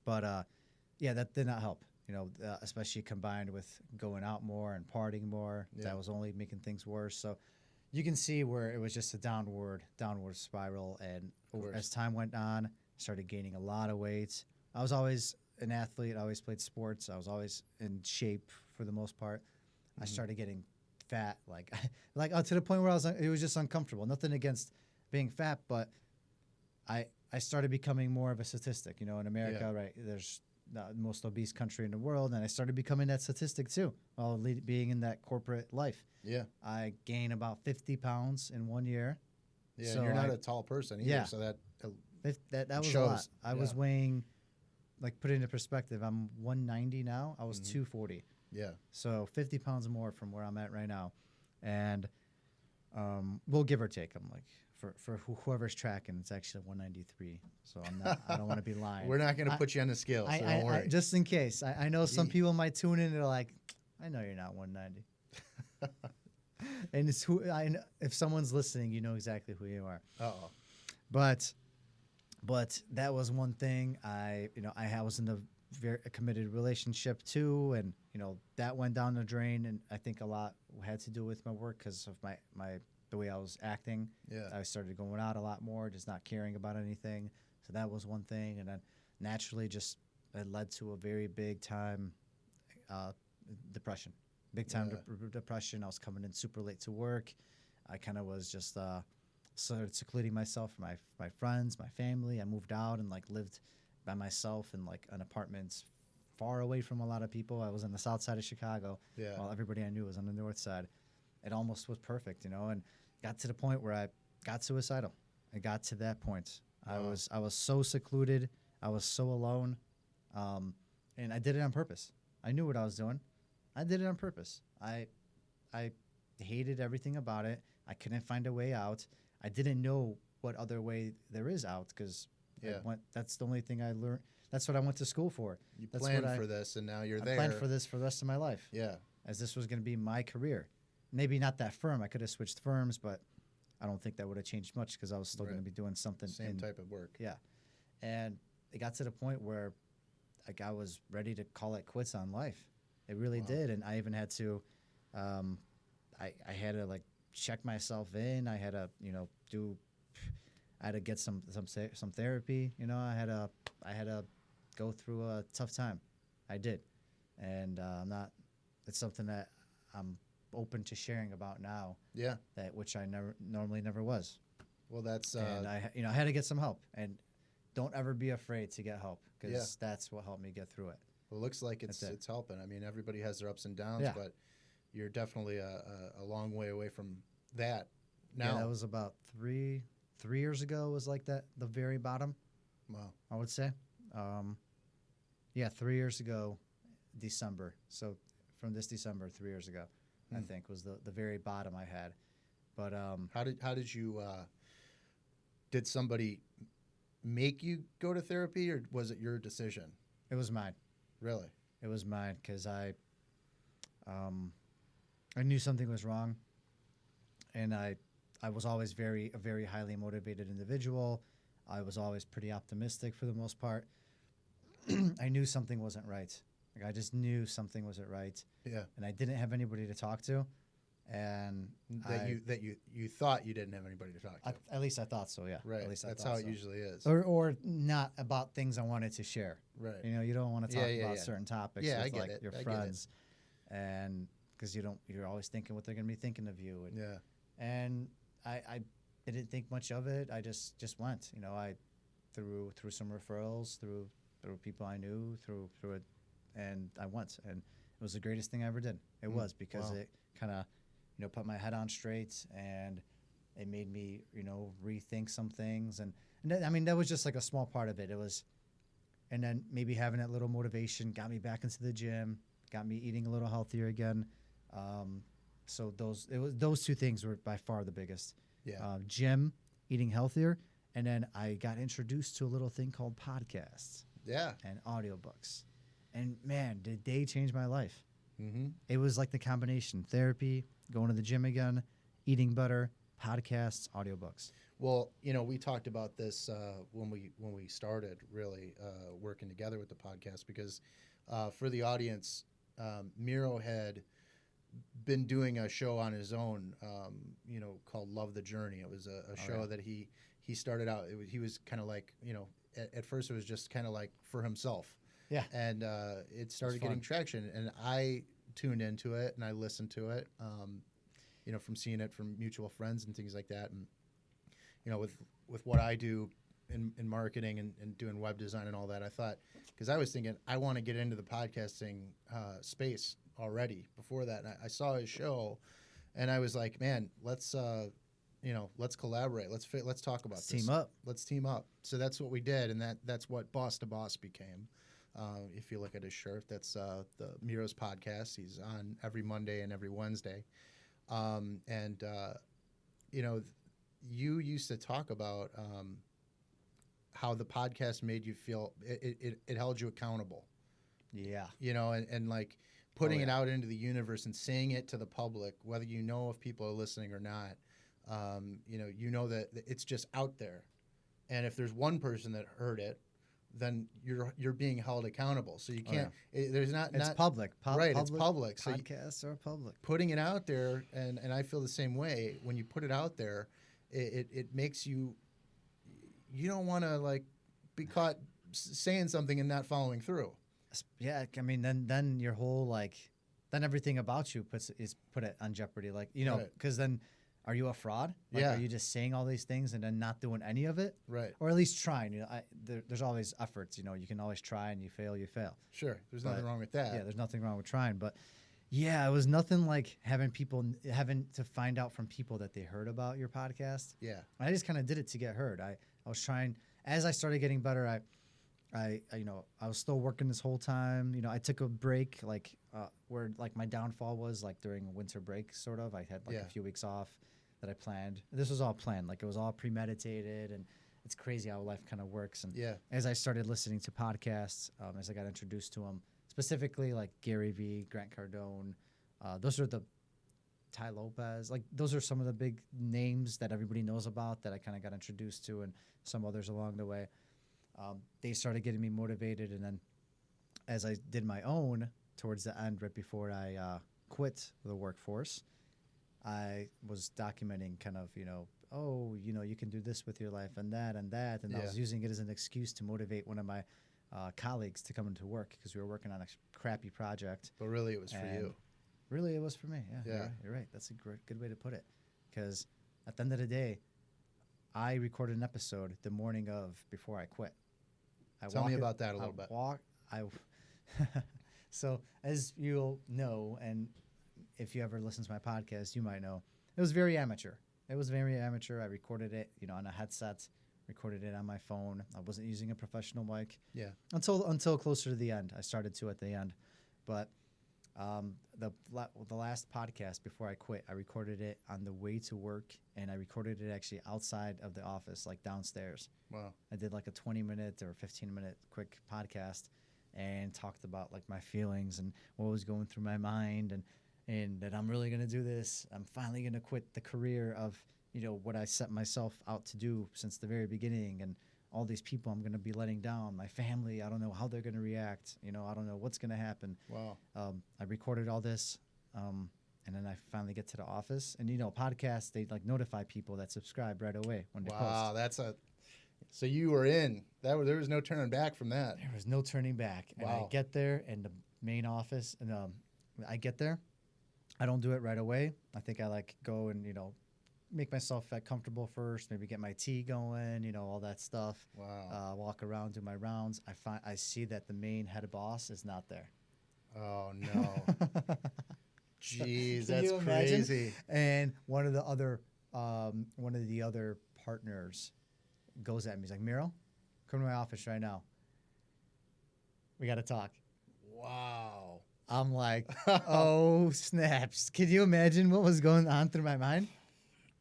But yeah, that did not help. Especially combined with going out more and partying more. Yeah. That was only making things worse. So you can see where it was just a downward spiral. And as time went on, I started gaining a lot of weight. I was always an athlete. I always played sports. I was always in shape for the most part. I started getting fat, like to the point where it was just uncomfortable. Nothing against being fat, but I started becoming more of a statistic. In America, right? There's the most obese country in the world, and I started becoming that statistic too, while being in that corporate life. Yeah. I gained about 50 pounds in 1 year. Yeah, so you're not a tall person either, so that was shows. A lot. I was weighing, like, put it into perspective, I'm 190 now. I was 240. Yeah. So 50 pounds more from where I'm at right now. And we'll give or take. I'm like, for whoever's tracking, it's actually 193. So I don't want to be lying. We're not going to put you on the scale, so don't worry. Just in case. I know some people might tune in and they're like, I know you're not 190. And if someone's listening, you know exactly who you are. Uh-oh. But that was one thing. I was in a very committed relationship too, and that went down the drain. And I think a lot had to do with my work because of the way I was acting. Yeah. I started going out a lot more, just not caring about anything. So that was one thing, and then naturally, just it led to a very big time depression. Big time depression. I was coming in super late to work. I kind of was just started secluding myself from my friends, my family. I moved out and lived by myself in an apartment far away from a lot of people. I was on the south side of Chicago, while everybody I knew was on the north side. It almost was perfect, and got to the point where I got suicidal. I got to that point. Wow. I was so secluded. I was so alone, and I did it on purpose. I knew what I was doing. I did it on purpose. I hated everything about it. I couldn't find a way out. I didn't know what other way there is out because that's the only thing I learned. That's what I went to school for. You planned for this, and now you're there. I planned for this for the rest of my life. Yeah. As this was going to be my career. Maybe not that firm. I could have switched firms, but I don't think that would have changed much because I was still going to be doing something. Same type of work. Yeah. And it got to the point where I was ready to call it quits on life. It really did. And I even had to, I had to check myself in. I had to, I had to get some therapy. I had to go through a tough time. I did. And it's something that I'm open to sharing about now. Yeah. Which I normally never was. Well, that's and I had to get some help, and don't ever be afraid to get help because that's what helped me get through it. Well, it looks like it's helping. I mean, everybody has their ups and downs, but you're definitely a long way away from that now. Yeah, that was about three years ago was the very bottom. Wow. I would say. 3 years ago, December. So from this December, 3 years ago, I think was the very bottom I had. But how did you did somebody make you go to therapy, or was it your decision? It was mine. Really? It was mine because I knew something was wrong, and I was always a very highly motivated individual. I was always pretty optimistic for the most part. I knew something wasn't right. I just knew something wasn't right. Yeah. And I didn't have anybody to talk to, and you thought you didn't have anybody to talk to. At least I thought so. Yeah. Right. At least that's I how thought it usually is. Or not about things I wanted to share. Right. You don't want to talk about certain topics with I get it. your friends, and because you're always thinking what they're going to be thinking of you. And I didn't think much of it. I just went. I through some referrals, through people I knew, through it, and I went, and it was the greatest thing I ever did. It was because it kind of put my head on straight, and it made me rethink some things, and that was just a small part of it. It was, and then maybe having that little motivation got me back into the gym, got me eating a little healthier again. So those two things were by far the biggest. Yeah. Gym, eating healthier, And then I got introduced to a little thing called podcasts Yeah. and audiobooks. And man, did they change my life. Mm-hmm. It was like the combination: therapy, going to the gym again, eating better, podcasts, audiobooks. Well, we talked about this when we started really working together with the podcast because for the audience, Miro had been doing a show on his own, called Love the Journey. It was a show that he started out. He was kind of like, at first it was just kind of like for himself. Yeah. And it started getting traction, and I tuned into it and I listened to it, from seeing it from mutual friends and things like that. And, with what I do in marketing and doing web design and all that, I thought, because I was thinking, I want to get into the podcasting space already before that. And I saw his show and I was like, man, let's collaborate. Let's talk about this. Team up. Let's team up. So that's what we did. And that's what Boss to Boss became. If you look at his shirt, that's the Miro's podcast. He's on every Monday and every Wednesday. You used to talk about how the podcast made you feel. It held you accountable. Yeah. And like putting it out into the universe and saying it to the public, whether you know if people are listening or not. That it's just out there, and if there's one person that heard it, then you're being held accountable. So you can't. There's not. It's public. Right. It's public. So podcasts are public. Putting it out there, and I feel the same way. When you put it out there, it makes you. You don't want to like be caught saying something and not following through. Yeah, I mean, then your whole then everything about you is put it on jeopardy. Because then. Are you a fraud? Are you just saying all these things and then not doing any of it? Right. Or at least trying. There's always efforts. You can always try, and you fail. Sure. There's nothing wrong with that. Yeah, there's nothing wrong with trying. But yeah, it was nothing like having to find out from people that they heard about your podcast. Yeah. I just kind of did it to get heard. I was trying, as I started getting better, I was still working this whole time. I took a break, where my downfall was during a winter break, sort of. I had a few weeks off that I planned. This was all planned. It was all premeditated, and it's crazy how life kind of works. And as I started listening to podcasts, as I got introduced to them, specifically Gary Vee, Grant Cardone, those are the Ty Lopez. Those are some of the big names that everybody knows about that I kind of got introduced to, and some others along the way. They started getting me motivated, and then as I did my own towards the end, right before I quit the workforce, I was documenting kind of, you can do this with your life and that, and I was using it as an excuse to motivate one of my colleagues to come into work because we were working on a crappy project. But really it was for you. Really it was for me, yeah. You're right. That's a good way to put it, because at the end of the day, I recorded an episode the morning before I quit. Tell me about that a little bit. So as you'll know, and if you ever listen to my podcast, you might know, it was very amateur. I recorded it, on a headset, recorded it on my phone. I wasn't using a professional mic. Yeah. Until closer to the end. I started to at the end. But the last podcast before I quit, I recorded it on the way to work, and I recorded it actually outside of the office, downstairs. Wow. I did a 20-minute or 15-minute quick podcast and talked about my feelings and what was going through my mind, and that I'm really going to do this. I'm finally going to quit the career of, what I set myself out to do since the very beginning, and all these people I'm going to be letting down. My family, I don't know how they're going to react. I don't know what's going to happen. Wow. I recorded all this, and then I finally get to the office. And, podcasts, they notify people that subscribe right away when they post. Wow, so you were in. There was no turning back from that. There was no turning back. Wow. And I get there in the main office, and I get there. I don't do it right away. I think I go and, make myself comfortable first, maybe get my tea going, all that stuff. Wow. Walk around, do my rounds. I see that the main head boss is not there. Oh, no. Jeez, Can that's you imagine? crazy. And one of the other partners goes at me. He's like, Miro, come to my office right now. We got to talk. Wow. I'm like, oh, snaps. Can you imagine what was going on through my mind?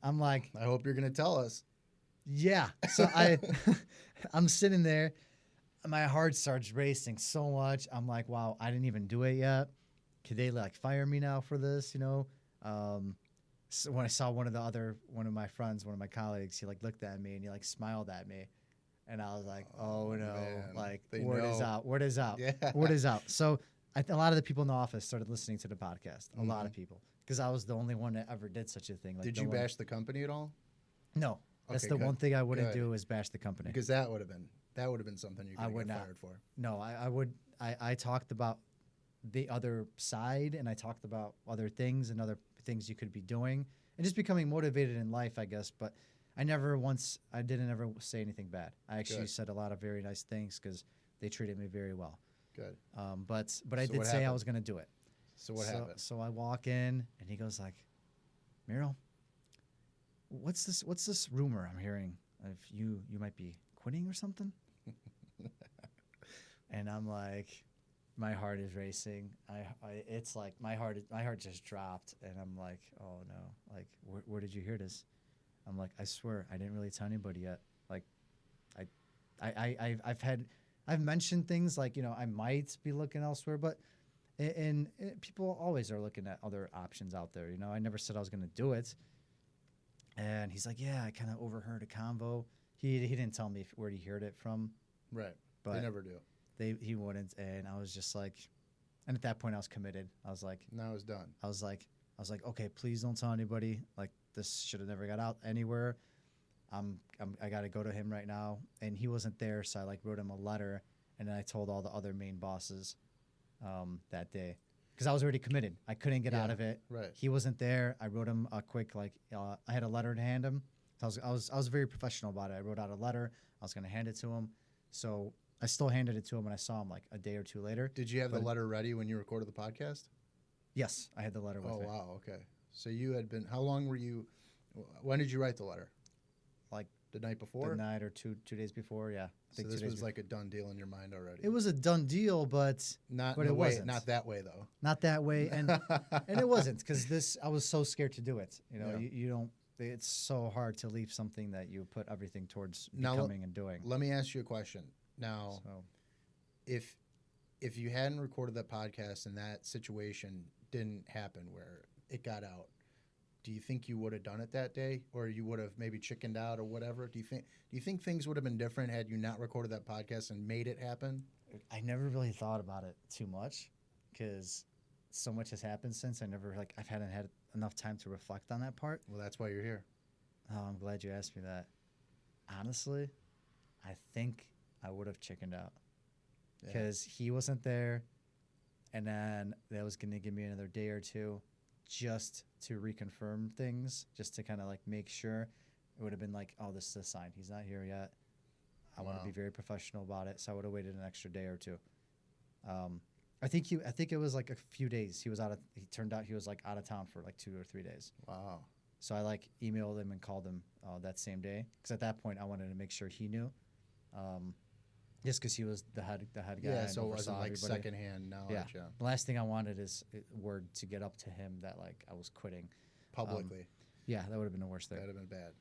I'm like, I hope you're going to tell us. Yeah. So I'm sitting there. My heart starts racing so much. I'm like, wow, I didn't even do it yet. Could they like fire me now for this? So when I saw one of my friends, one of my colleagues, he like looked at me and he like smiled at me, and I was like, oh no, man. like They word is know. out, word is out, Yeah. word is out. So a lot of the people in the office started listening to the podcast. A lot Mhm. of people, because I was the only one that ever did such a thing. Like, Did no you one- bash the company at all? No, that's Okay, the good. one thing I wouldn't Good. do is bash the company. Because that would have been something you I could would get not. fired for. No, I would. I talked about the other side, and I talked about other things and other things you could be doing, and just becoming motivated in life, I guess. But I didn't ever say anything bad. I actually Good. said a lot of very nice things because they treated me very well. Good. But I So did what say I happened? was going to do it. So what happened? So I walk in, and he goes like, Miro, what's this rumor I'm hearing of you might be quitting or something? And I'm like, my heart is racing. It's like my heart just dropped, and I'm like, oh no, like where did you hear this? I'm like, I swear I didn't really tell anybody yet. Like, I've mentioned things like, I might be looking elsewhere, but and people always are looking at other options out there. I never said I was gonna do it. And he's like, yeah, I kind of overheard a convo. He didn't tell me where he heard it from, Right. but They never do. he wouldn't. And I was just like, and at that point I was committed. I was like, Now it's done. okay, please don't tell anybody. Like, this should have never got out anywhere. I got to go to him right now. And he wasn't there. So I like wrote him a letter, and then I told all the other main bosses that day, because I was already committed. I couldn't get out of it. Right. He wasn't there. I wrote him a quick, I had a letter to hand him. I was very professional about it. I wrote out a letter. I was going to hand it to him. So I still handed it to him when I saw him like a day or two later. Did you have the But- letter ready when you recorded the podcast? Yes, I had the letter with Oh, me. wow. Okay. So you had been, how long were you, when did you write the letter? Like The night before? the night or two days before. Yeah. I So think this 2 days was like a done deal in your mind already. It was a done deal, but not but in it a way, wasn't. not that way though. not that way. And it wasn't, because I was so scared to do it. Yeah. You don't. It's so hard to leave something that you put everything towards Now, becoming and doing. Let me ask you a question. Now, So if you hadn't recorded that podcast and that situation didn't happen where it got out, do you think you would have done it that day, or you would have maybe chickened out or whatever? Do you think things would have been different had you not recorded that podcast and made it happen? I never really thought about it too much, because so much has happened since. I haven't had enough time to reflect on that part. Well, that's why you're here. Oh, I'm glad you asked me that. Honestly, I think I would have chickened out, Yeah. because he wasn't there, and then that was going to give me another day or two just to reconfirm things, just to kind of like make sure. It would have been like, oh, this is a sign. He's not here yet. I want Wow. to be very professional about it, so I would have waited an extra day or two. I think it was like a few days. He turned out he was like out of town for like 2 or 3 days. Wow. So I like emailed him and called him that same day, because at that point I wanted to make sure he knew, just because he was the head guy. Yeah, and so it wasn't oversaw like everybody. secondhand knowledge. Yeah. Yeah. The last thing I wanted is word to get up to him that like I was quitting. Publicly, Yeah, that would have been the worst thing. that'd have been bad.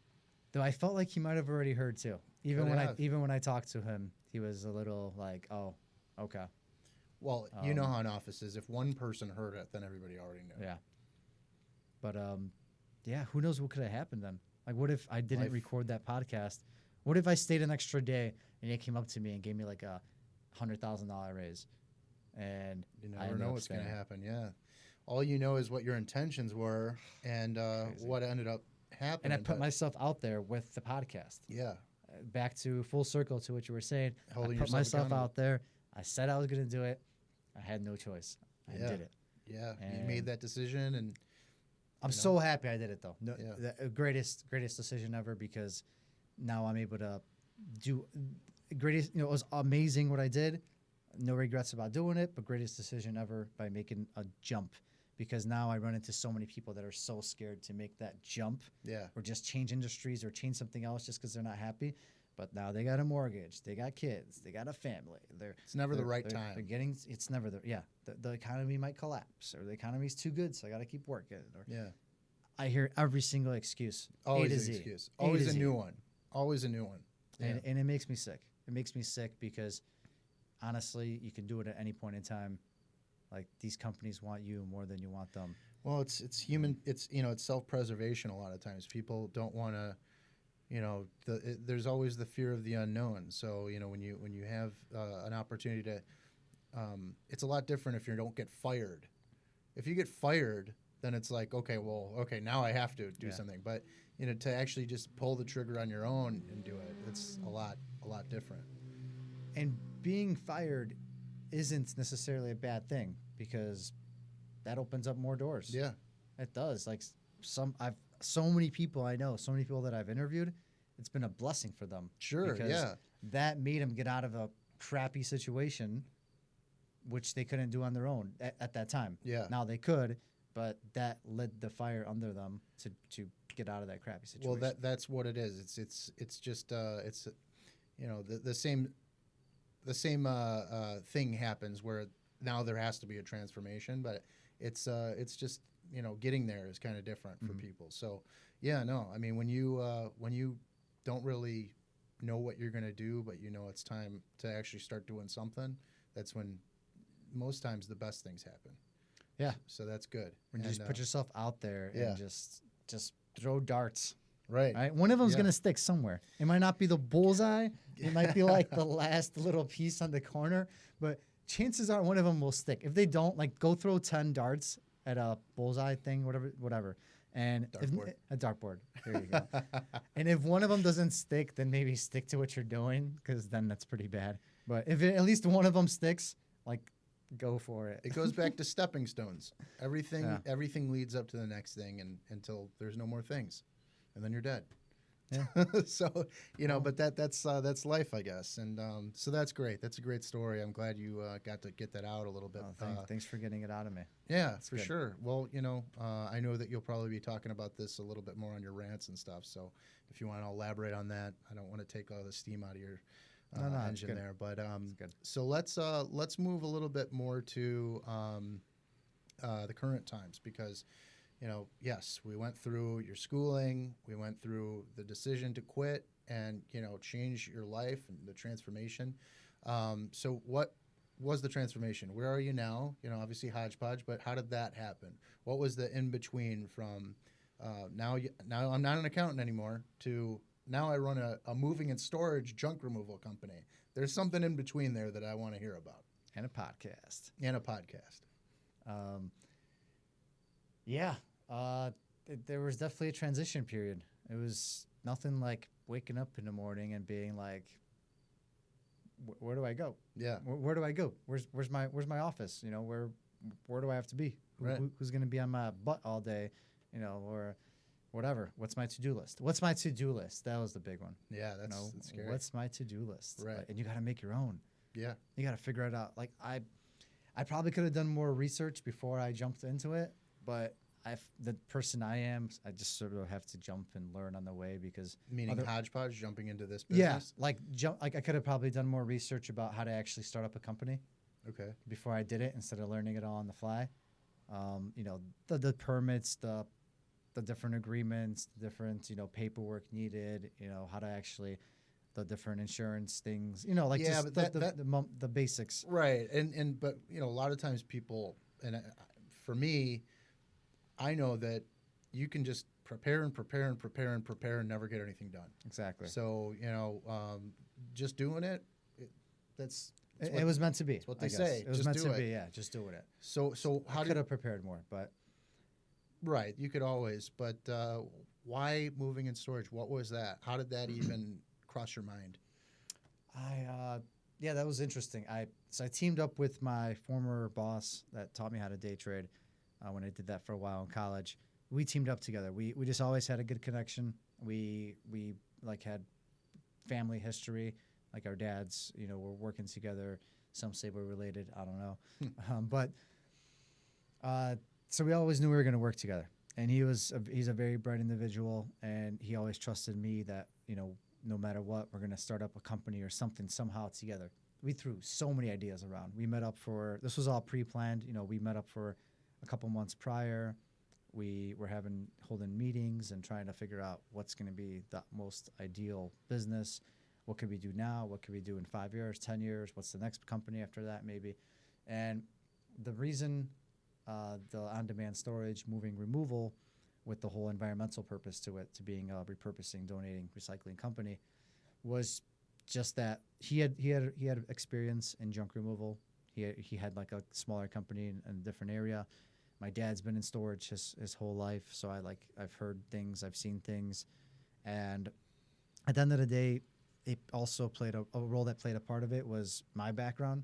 Though I felt like he might have already heard too. Even Could when have. even when I talked to him, he was a little like, oh, okay, Well, you know how an office is. If one person heard it, then everybody already knew. yeah. But yeah, who knows what could have happened then? Like, what if I didn't Life. record that podcast? What if I stayed an extra day and he came up to me and gave me like a $100,000 raise? And You I never ended know up what's going to staying. happen. Yeah. All you know is what your intentions were and Crazy. what ended up happening. And I put but myself out there with the podcast. yeah, Back to full circle to what you were saying. holding I put yourself myself accountable. out there. I said I was going to do it. I had no choice. I Yeah. did it. Yeah, you And- made that decision, and I'm You know? so happy I did it though. No, Yeah. the greatest decision ever, because now I'm able to do greatest. It was amazing what I did. No regrets about doing it, but greatest decision ever by making a jump, because now I run into so many people that are so scared to make that jump yeah, or just change industries or change something else just because they're not happy. But now they got a mortgage, they got kids, they got a family. it's never the right They're time. getting. It's never the The economy might collapse, or the economy's too good, so I got to keep working. Or Yeah, I hear every single excuse. always A to an Z. excuse. A to Always a Z. new one. Always a new one. Yeah. And it makes me sick. It makes me sick because honestly, you can do it at any point in time. Like these companies want you more than you want them. Well, it's human. It's it's self-preservation. A lot of times, people don't want to. There's always the fear of the unknown. So when you have an opportunity to, it's a lot different if you don't get fired. If you get fired, then it's like okay, now I have to do something. But to actually just pull the trigger on your own and do it, it's a lot different. And being fired isn't necessarily a bad thing because that opens up more doors. Yeah, it does. Like so many people I know, so many people that I've interviewed, it's been a blessing for them. Sure, because that made them get out of a crappy situation, which they couldn't do on their own at that time. Yeah. Now they could, but that lit the fire under them to get out of that crappy situation. Well, that's what it is. It's just the same thing happens where now there has to be a transformation, but it's just getting there is kind of different for people. So I mean when you don't really know what you're going to do, but it's time to actually start doing something, that's when most times the best things happen. Yeah. So that's good. When you just put yourself out there and just throw darts. Right. One of them's going to stick somewhere. It might not be the bullseye. It might be like the last little piece on the corner, but chances are one of them will stick. If they don't, like go throw 10 darts at a bullseye thing, whatever. And a dartboard. There you go. And if one of them doesn't stick, then maybe stick to what you're doing because then that's pretty bad. But if at least one of them sticks, like go for it. It goes back to stepping stones. Everything leads up to the next thing until there's no more things. And then you're dead. Yeah. So, but that's life, I guess. And so that's great. That's a great story. I'm glad you got to get that out a little bit. Thanks for getting it out of me. Yeah, that's for sure. Well, I know that you'll probably be talking about this a little bit more on your rants and stuff. So if you want to elaborate on that, I don't want to take all the steam out of your engine there. But so let's move a little bit more to the current times because yes, we went through your schooling, we went through the decision to quit and, change your life and the transformation. So what was the transformation? Where are you now? Obviously HodgePodge, but how did that happen? What was the in-between from now I'm not an accountant anymore to now I run a moving and storage junk removal company? There's something in between there that I want to hear about. And a podcast. There was definitely a transition period. It was nothing like waking up in the morning and being like, where do I go? Yeah. Where do I go? Where's my office? Where do I have to be? Right. Who's going to be on my butt all day? Or whatever. What's my to-do list? That was the big one. Yeah, that's scary. What's my to-do list? Right. And you got to make your own. Yeah. You got to figure it out. Like I probably could have done more research before I jumped into it, but the person I am, I just sort of have to jump and learn on the way because meaning HodgePodge jumping into this business. Yeah, like I could have probably done more research about how to actually start up a company. Okay. Before I did it, instead of learning it all on the fly, the permits, the different agreements, the different paperwork needed, how to actually the different insurance things, just the basics. Right, but a lot of times people for me. I know that you can just prepare and never get anything done. Exactly. So, just doing it, it was meant to be. That's what they say. It was meant to be, yeah, just doing it. So how could have prepared more, but. Right, you could always, but why moving and storage? What was that? How did that even cross your mind? That was interesting. I teamed up with my former boss that taught me how to day trade. When I did that for a while in college, we teamed up together. We just always had a good connection. We had family history, like our dads, were working together. Some say we're related. I don't know. So we always knew we were going to work together. And he's a very bright individual, and he always trusted me that, no matter what, we're going to start up a company or something somehow together. We threw so many ideas around. We met up this was all pre-planned. We met up for a couple months prior. we were holding meetings and trying to figure out what's going to be the most ideal business. What could we do now? What could we do in 5 years, 10 years? What's the next company after that, maybe? And the reason the on-demand storage, moving, removal, with the whole environmental purpose to it, to being a repurposing, donating, recycling company, was just that he had experience in junk removal. He had like a smaller company in a different area. My dad's been in storage his whole life, so I've heard things, I've seen things, and at the end of the day, it also played a role that played a part of it was my background.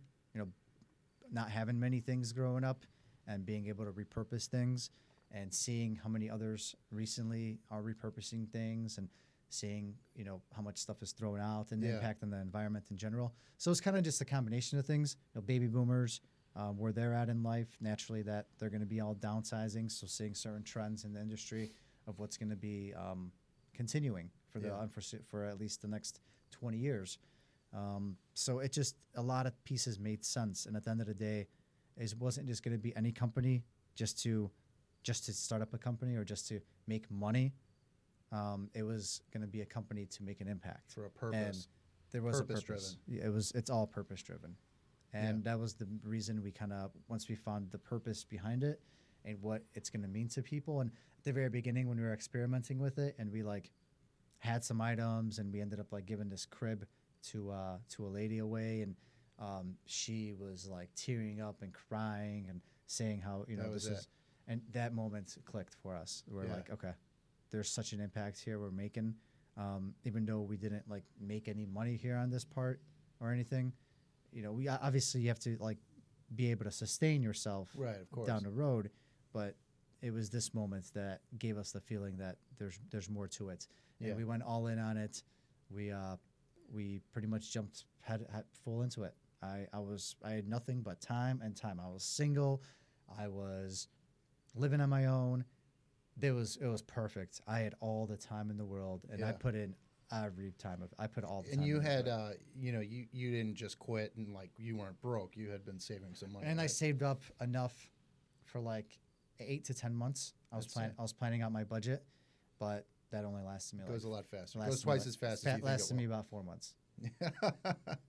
Not having many things growing up, and being able to repurpose things, and seeing how many others recently are repurposing things, and seeing how much stuff is thrown out and the impact on the environment in general. So it's kind of just a combination of things. Baby boomers, where they're at in life, naturally that they're going to be all downsizing. So seeing certain trends in the industry of what's going to be continuing for at least the next 20 years. So it just, a lot of pieces made sense. And at the end of the day, it wasn't just going to be any company just to start up a company or just to make money. It was going to be a company to make an impact for a purpose. And there was purpose a purpose. driven. It's all purpose driven. And that was the reason we kind of, once we found the purpose behind it and what it's going to mean to people. And at the very beginning when we were experimenting with it, and we had some items, and we ended up giving this crib to a lady away, and she was tearing up and crying and saying how this is, and that moment clicked for us. We're okay, there's such an impact here we're making, even though we didn't make any money here on this part or anything. We obviously you have to be able to sustain yourself, right, of course, down the road, but it was this moment that gave us the feeling that there's more to it. And we went all in on it. We pretty much jumped head full into it. I had nothing but time and time. I was single. I was living on my own. It was perfect. I had all the time in the world, and I put in every time. I put all the time. And you had, you didn't just quit and you weren't broke. You had been saving some money. And right? I saved up enough for 8 to 10 months. I was planning out my budget, but that only lasted me. It goes a lot faster. It goes twice as fast as you think it will. Lasted me about 4 months.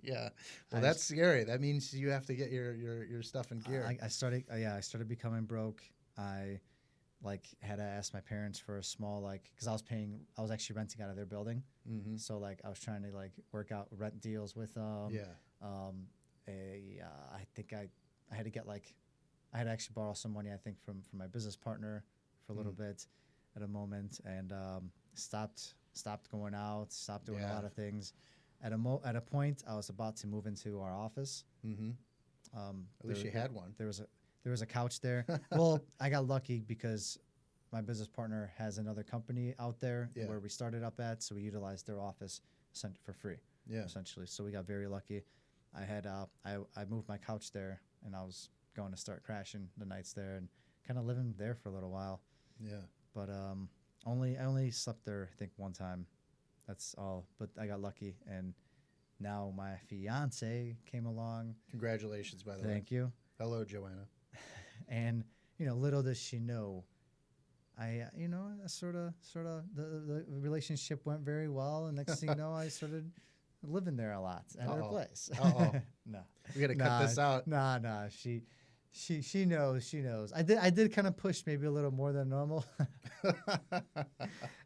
Yeah. Well, that's scary. That means you have to get your stuff in gear. I started becoming broke. I had to ask my parents for a small because I was actually renting out of their building. Mm-hmm. So I was trying to work out rent deals with them. Yeah. I think I had to get I had to actually borrow some money, I think, from my business partner for a little bit at a moment, and stopped going out, stopped doing a lot of things. At a point, I was about to move into our office. Mm-hmm. At least you had one. There was a couch there. Well, I got lucky because my business partner has another company out there where we started up at, so we utilized their office for free, essentially. So we got very lucky. I had I moved my couch there, and I was going to start crashing the nights there and kind of living there for a little while. Yeah. But I only slept there, I think, one time. That's all. But I got lucky, and now my fiance came along. Congratulations, by the way. Thank you. Hello, Joanna. And little does she know, I sort of the relationship went very well, and next thing you know, I started living there a lot at her place. No, we gotta cut this out. Nah. She knows. I did kind of push maybe a little more than normal,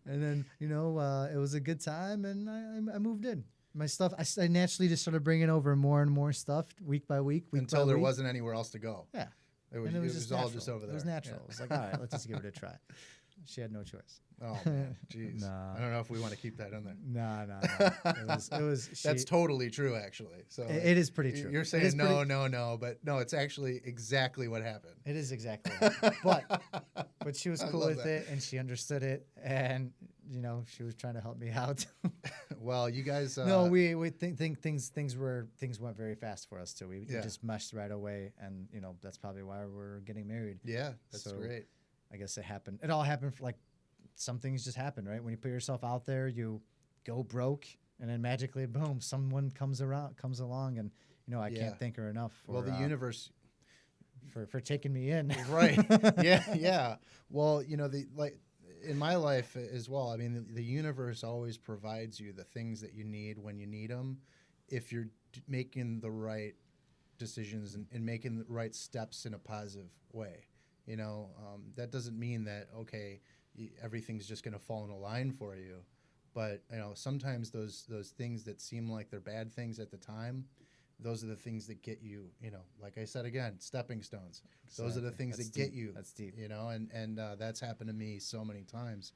and then it was a good time, and I moved in. My stuff, I naturally just started bringing over more and more stuff week by week. Until there wasn't anywhere else to go. Yeah. It was all just over there. It was natural. It was all right, let's just give it a try. She had no choice. Oh, man. Jeez. Nah. I don't know if we want to keep that in there. No. It was. That's totally true, actually. So it is pretty true. You're saying no, but no, it's actually exactly what happened. It is exactly what happened. But she was cool with it, and she understood it, and she was trying to help me out. Well, you guys. No, we think things went very fast for us too. We just meshed right away, and that's probably why we're getting married. Yeah, that's great. I guess it happened. It all happened for some things just happen, right? When you put yourself out there, you go broke, and then magically, boom, someone comes along, and I can't thank her enough. Well, the universe for taking me in. Right. Yeah. Well, in my life as well, I mean, the universe always provides you the things that you need when you need them if you're making the right decisions and making the right steps in a positive way. That doesn't mean that, okay, everything's just going to fall in a line for you. But, sometimes those things that seem like they're bad things at the time, those are the things that get you, like I said again, stepping stones. Exactly. Those are the things that get you. That's deep. And that's happened to me so many times.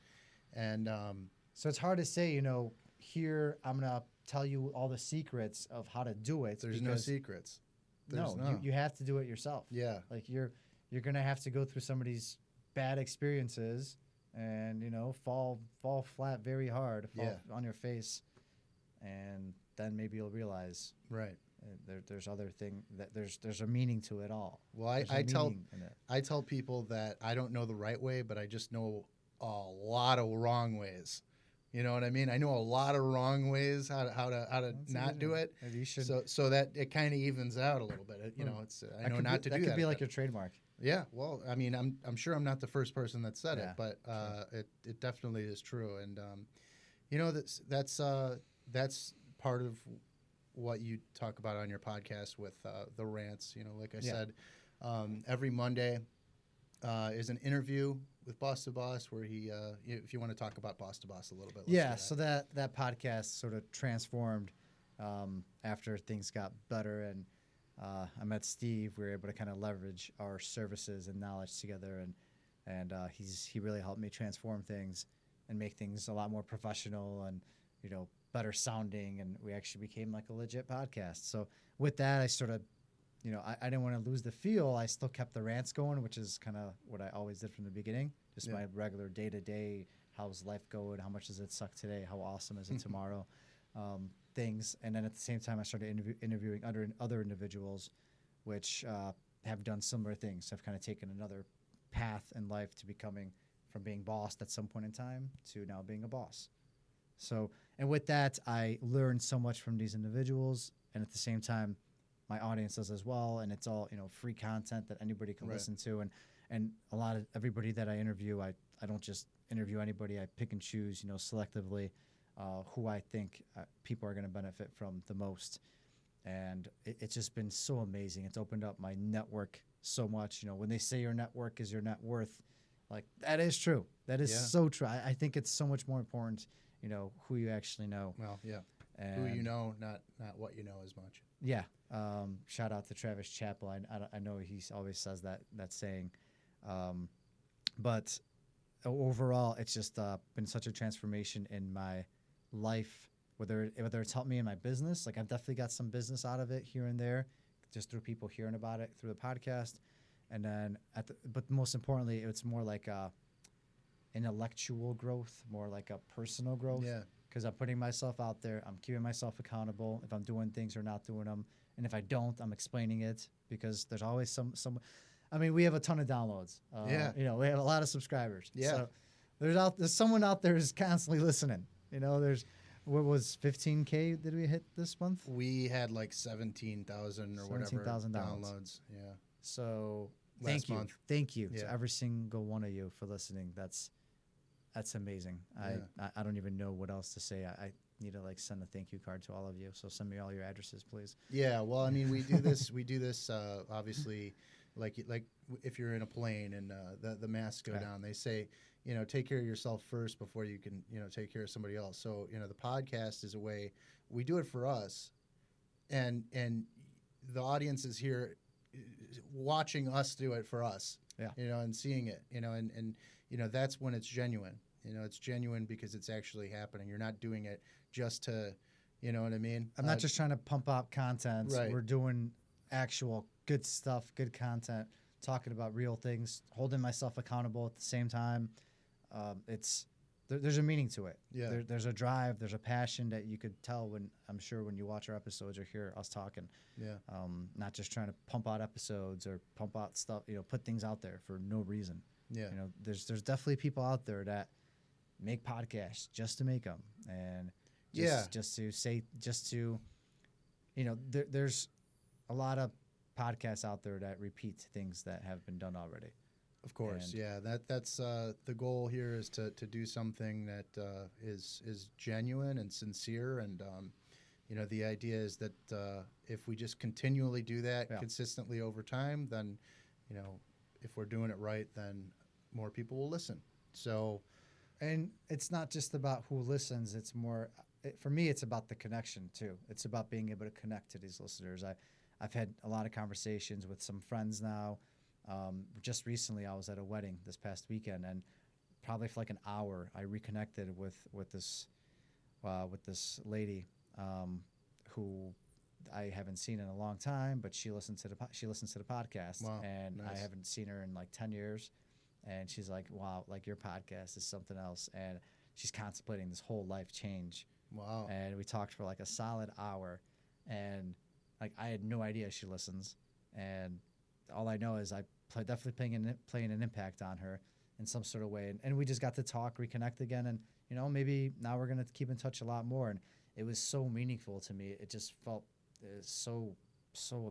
And so it's hard to say, here I'm going to tell you all the secrets of how to do it. There's no secrets. You have to do it yourself. Yeah. Like you're going to have to go through some of these bad experiences and, fall flat very hard, fall on your face. And then maybe you'll realize. Right. There's other thing that there's a meaning to it all. Well, I tell people that I don't know the right way, but I just know a lot of wrong ways. You know what I mean? I know a lot of wrong ways how to not do it. So that it kind of evens out a little bit. It's I know not to do that. That could be like your trademark. Yeah. Well, I mean, I'm sure I'm not the first person that said it, but it definitely is true. And that's part of what you talk about on your podcast with the rants. Like I said, every Monday is an interview with Boss to Boss where he, if you want to talk about Boss to Boss a little bit. Yeah, so that podcast sort of transformed after things got better, and I met Steve. We were able to kind of leverage our services and knowledge together, and he really helped me transform things and make things a lot more professional and better sounding, and we actually became like a legit podcast. So with that, I sort of, I didn't want to lose the feel. I still kept the rants going, which is kind of what I always did from the beginning. Just my regular day-to-day, how's life going? How much does it suck today? How awesome is it tomorrow? Things. And then at the same time, I started interviewing other individuals, which have done similar things. Have kind of taken another path in life to becoming from being bossed at some point in time to now being a boss. So, and with that, I learned so much from these individuals, and at the same time, my audience does as well, and it's all free content that anybody can listen to, and a lot of everybody that I interview, I don't just interview anybody. I pick and choose, selectively who I think people are going to benefit from the most, and it's just been so amazing. It's opened up my network so much. When they say your network is your net worth, like that is true. That is so true. I think it's so much more important. Who you actually know. Well, yeah. And who you know, not what you know as much. Yeah. Shout out to Travis Chappell. I know he always says that saying. But overall, it's just been such a transformation in my life, whether it's helped me in my business. Like I've definitely got some business out of it here and there, just through people hearing about it through the podcast. And then, but most importantly, it's more like intellectual growth, more like a personal growth. Yeah. Because I'm putting myself out there, I'm keeping myself accountable if I'm doing things or not doing them, and if I don't, I'm explaining it because there's always some. I mean, we have a ton of downloads. We have a lot of subscribers. Yeah. So there's someone out there who's constantly listening. There's what was 15K did we hit this month? We had like 17,000 or whatever 17,000 downloads. Yeah. So Last month. Thank you to every single one of you for listening. That's amazing. Yeah. I don't even know what else to say. I need to send a thank you card to all of you. So send me all your addresses, please. Yeah. Well, I mean, we do this. Obviously, like if you're in a plane and the masks go down, they say, take care of yourself first before you can, take care of somebody else. So, the podcast is a way we do it for us, and the audience is here watching us do it for us. Yeah. And seeing it, and that's when it's genuine. It's genuine because it's actually happening. You're not doing it just to, you know what I mean? I'm not just trying to pump out content. Right. We're doing actual good stuff, good content, talking about real things, holding myself accountable at the same time. There's a meaning to it. Yeah. There's a drive, there's a passion that you could tell when you watch our episodes or hear us talking. Yeah. Not just trying to pump out episodes or pump out stuff, put things out there for no reason. Yeah. There's definitely people out there that make podcasts just to make them, and there's a lot of podcasts out there that repeat things that have been done already. Of course, And- yeah. That's the goal here is to do something that is genuine and sincere, and the idea is that if we just continually do that Yeah. consistently over time, then if we're doing it right, then more people will listen. So And it's not just about who listens. It's more, for me, it's about the connection too. It's about being able to connect to these listeners. I've had a lot of conversations with some friends now. Just recently, I was at a wedding this past weekend, and probably for like an hour, I reconnected with this lady who I haven't seen in a long time, but she listens to the podcast, Wow, and I nice. haven't seen her in like 10 years. And she's like, wow, like your podcast is something else. And she's contemplating this whole life change. wow, And we talked for like a solid hour. And like I had no idea she listens. And all I know is definitely playing an impact on her in some sort of way. And we just got to talk, reconnect again. And, maybe now we're going to keep in touch a lot more. And it was so meaningful to me. It just felt so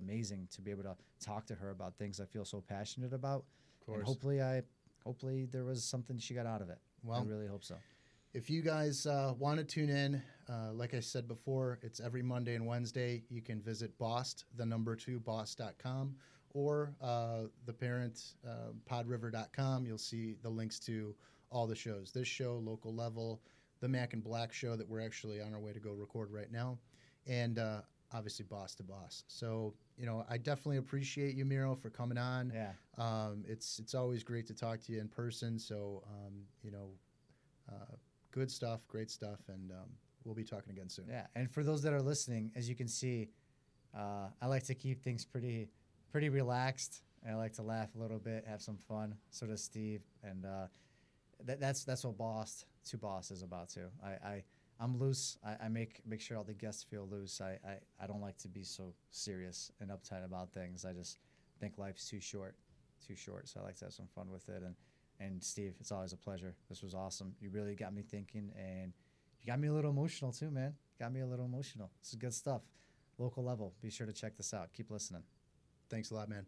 amazing to be able to talk to her about things I feel so passionate about. of course. And hopefully there was something she got out of it. Well, I really hope so. if you guys want to tune in, like I said before, it's every Monday and Wednesday. You can visit boss.com, or the parent PodRiver.com. You'll see the links to all the shows. This show, Local Level, the Mac and Black show that we're actually on our way to go record right now, and obviously Boss to Boss. So, I definitely appreciate you, Miro, for coming on. Yeah. It's always great to talk to you in person. So, good stuff, great stuff, and we'll be talking again soon. Yeah. And for those that are listening, as you can see, I like to keep things pretty relaxed. And I like to laugh a little bit, have some fun. So does Steve. And that's what Boss to Boss is about too. I'm loose. I make sure all the guests feel loose. I don't like to be so serious and uptight about things. I just think life's too short. So I like to have some fun with it. And Steve, it's always a pleasure. This was awesome. You really got me thinking, and you got me a little emotional too, man. Got me a little emotional. This is good stuff. Local Level. Be sure to check this out. Keep listening. Thanks a lot, man.